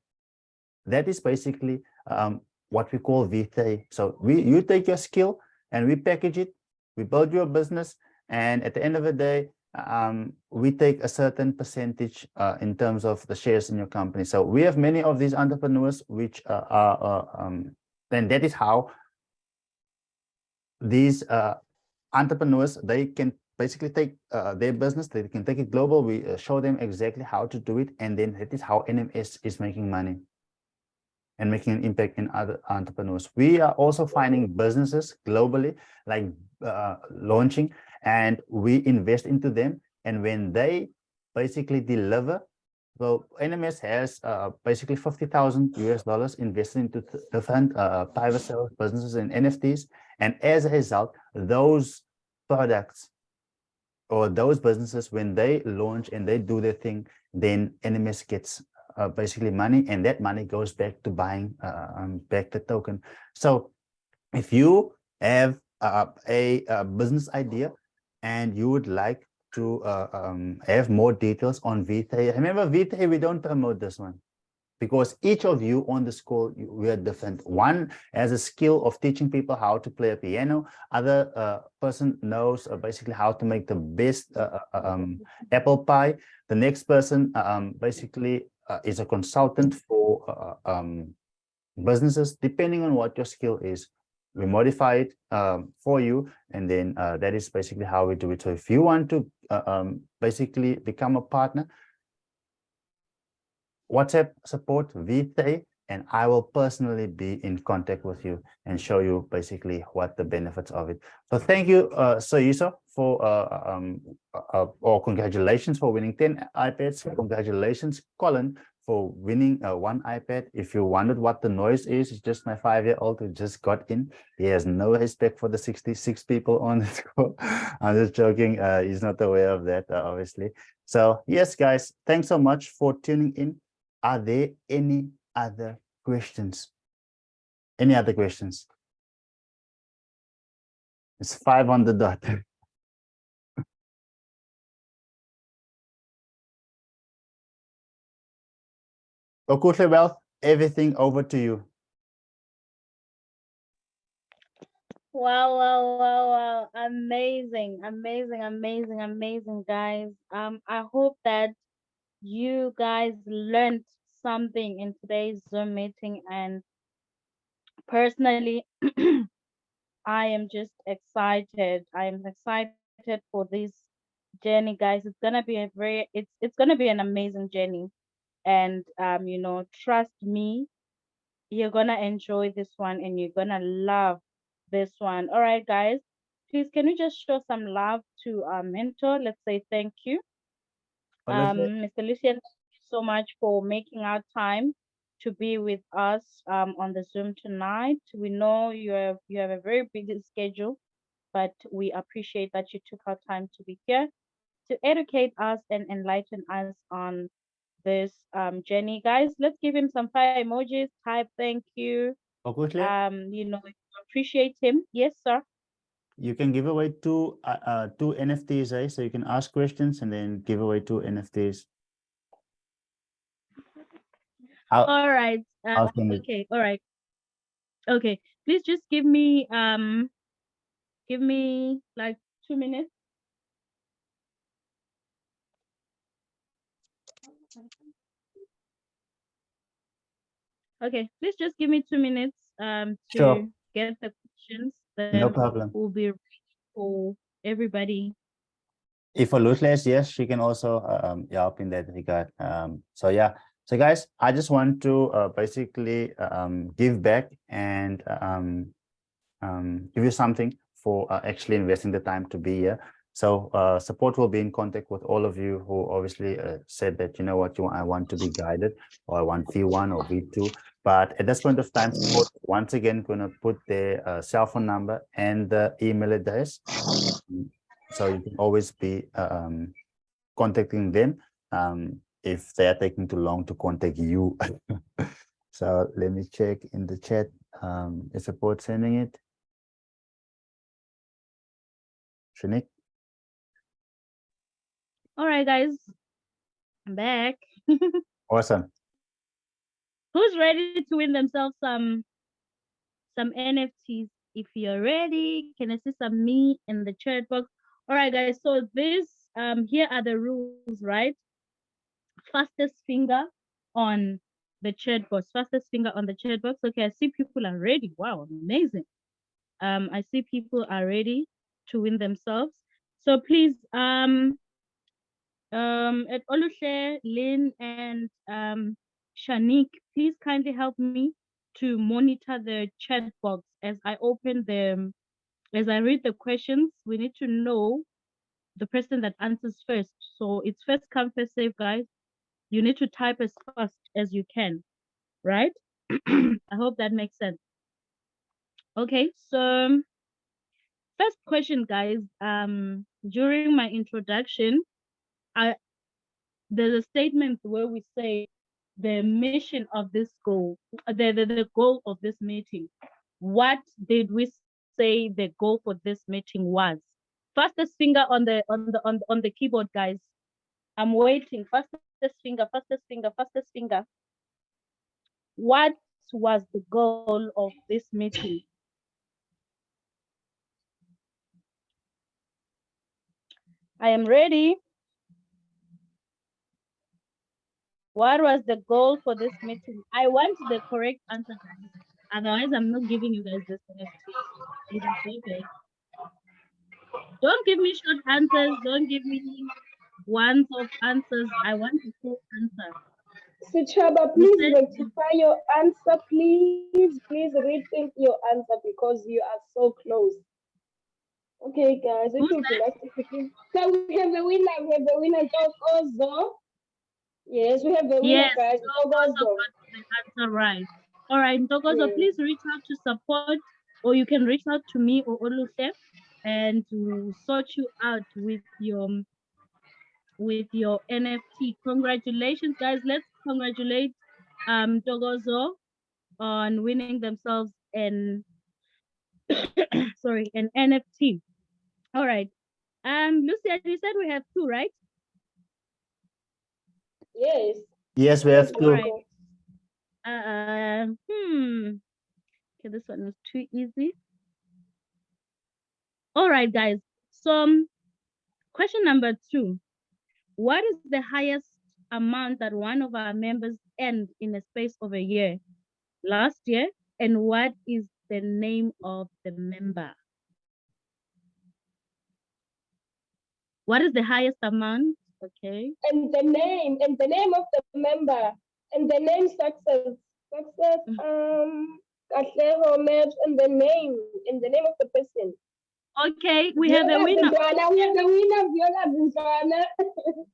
that is basically what we call VTA. So you take your skill and we package it, we build your business, and at the end of the day, we take a certain percentage in terms of the shares in your company. So we have many of these entrepreneurs, which then that is how these entrepreneurs, they can basically take their business, they can take it global. We show them exactly how to do it, and then that is how NMS is making money and making an impact in other entrepreneurs. We are also finding businesses globally, like launching, and we invest into them. And when they basically deliver, well, NMS has basically $50,000 invested into different private sales businesses and NFTs. And as a result, those products or those businesses, when they launch and they do their thing, then NMS gets basically money, and that money goes back to buying back the token. So if you have a business idea and you would like to have more details on VTA, remember VTA, we don't promote this one because each of you on this call, we are different. One has a skill of teaching people how to play a piano. Other person knows basically how to make the best apple pie. The next person basically is a consultant for businesses. Depending on what your skill is, we modify it for you, and then that is basically how we do it. So if you want to basically become a partner, WhatsApp support VTA, and I will personally be in contact with you and show you basically what the benefits of it. So thank you, Sir Yuso, for or congratulations for winning 10 iPads. Congratulations, Colin, for winning 1 iPad. If you wondered what the noise is, it's just my 5-year-old who just got in. He has no respect for the 66 people on this call. I'm just joking. He's not aware of that, obviously. So yes, guys, thanks so much for tuning in. Are there any other questions? Any other questions? It's 5 on the dot. Okuhle, well, everything over to you. Wow, wow, wow, wow. Amazing, amazing, amazing, amazing, guys. I hope that you guys learned something in today's Zoom meeting, and personally, I am just excited. I am excited for this journey, guys. It's gonna be a very it's gonna be an amazing journey. And trust me, you're gonna enjoy this one and you're gonna love this one. All right, guys. Please, can we just show some love to our mentor? Let's say thank you. Mr. Lucian, thank you so much for making our time to be with us on the Zoom tonight. We know you have a very busy schedule, but we appreciate that you took our time to be here to educate us and enlighten us on this journey. Guys, let's give him some fire emojis. Type thank you. Okuhle, Appreciate him. Yes, sir. you can give away two NFTs, eh? So you can ask questions and then give away 2 NFTs. All right. I'll send it. Okay. All right. Okay. Please just give me like 2 minutes. Okay. Please just give me 2 minutes Sure, to get the questions. no Then problem. we'll be ready for everybody. If Olutle, yes, she can also help in that regard. So yeah, so guys, I just want to basically give back and give you something for actually investing the time to be here. So support will be in contact with all of you who obviously said that, you know what, I want to be guided, or I want V1 or V2. But at this point of time, support once again going to put their cell phone number and the email address. So you can always be contacting them if they are taking too long to contact you. So let me check in the chat. Is support sending it? Shanik? All right, guys, I'm back. Awesome. Who's ready to win themselves some NFTs? If you're ready, can I see some me in the chat box? All right, guys. So this here are the rules, right? Fastest finger on the chat box. Fastest finger on the chat box. Okay, I see people are ready. Wow, amazing. I see people are ready to win themselves. So please, at Olushe, Lynn, and Shanik, please kindly help me to monitor the chat box as I open the, as I read the questions. We need to know the person that answers first. So it's first come, first serve, guys. You need to type as fast as you can, right? I hope that makes sense. Okay, so first question, guys. During my introduction, I there's a statement where we say the mission of this goal, the goal of this meeting. What did we say the goal for this meeting was? Fastest finger on the keyboard, guys. I'm waiting. Fastest finger, fastest finger, fastest finger. What was the goal of this meeting? I am ready. What was the goal for this meeting? I want the correct answer, guys. Otherwise, I'm not giving you guys this NFT. It is okay. Don't give me short answers. Don't give me ones of answers. I want a full answer. Sichaba, You please said rectify your answer, please. Please rethink your answer because you are so close. Okay, guys, it who will be said? nice if we can. So we have the winner. We have the winner, Tokozo. Yes, we have the winner, Yes, guys. Ntokozo Tokozo. got the answer right. All right, Ntokozo, Yes. please reach out to support, or you can reach out to me or Oluse and to sort you out with your NFT. Congratulations, guys. Let's congratulate Ntokozo on winning themselves an sorry, an NFT. All right. Lucia, you said we have two, right? Yes. Yes, we Yes, have we All two. right. go. Okay, this one was too easy. All right, guys. So, question number 2. What is the highest amount that one of our members earned in a space of a year last year? And what is the name of the member? What is the highest amount? Okay. And the name of the member, and the name success, Katlego Maps, and the name of the person. Okay, we have a winner. We have the winner, Viola Bintwana.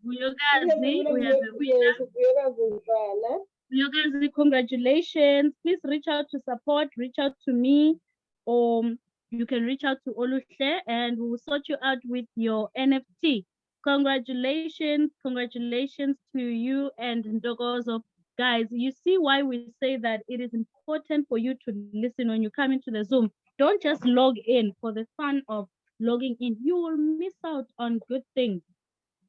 Vyogazi, we have a winner. Yes, Viola Bintwana. Vyogazi, congratulations. Please reach out to support, reach out to me, or you can reach out to Olushe and we'll sort you out with your NFT. Congratulations to you and Ndogozo. Guys, you see why we say that it is important for you to listen when you come into the Zoom. Don't just log in for the fun of logging in. You will miss out on good things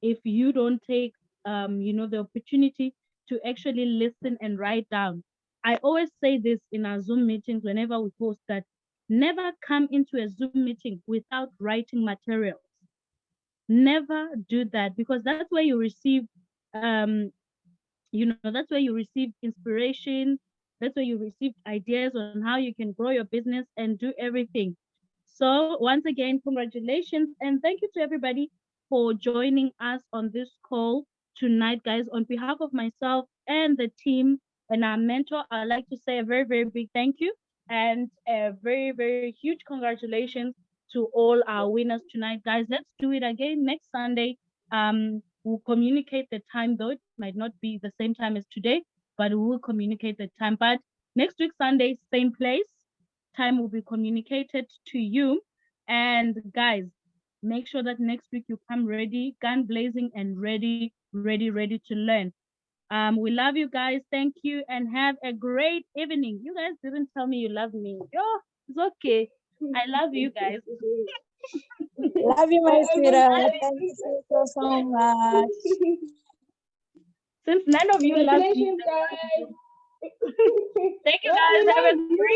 if you don't take the opportunity to actually listen and write down. I always say this in our Zoom meetings whenever we post that never come into a Zoom meeting without writing materials. Never do that because that's where you receive that's where you receive inspiration, that's where you receive ideas on how you can grow your business and do everything. So once again, congratulations and thank you to everybody for joining us on this call tonight, guys. On behalf of myself and the team and our mentor, I'd like to say a very, very big thank you and a very, very huge congratulations to all our winners tonight, guys. Let's do it again next Sunday. We'll communicate the time, though it might not be the same time as today, but we will communicate the time. But next week, Sunday, same place, time will be communicated to you. And guys, make sure that next week you come ready, gun blazing and ready to learn. We love you guys. Thank you and have a great evening. You guys didn't tell me you love me. Yo, it's okay. I love you guys. Love you, my I sweetheart. almost- Thank you so much. Since none of you love me, Congratulations, guys. thank you No, we guys. Have a love you. great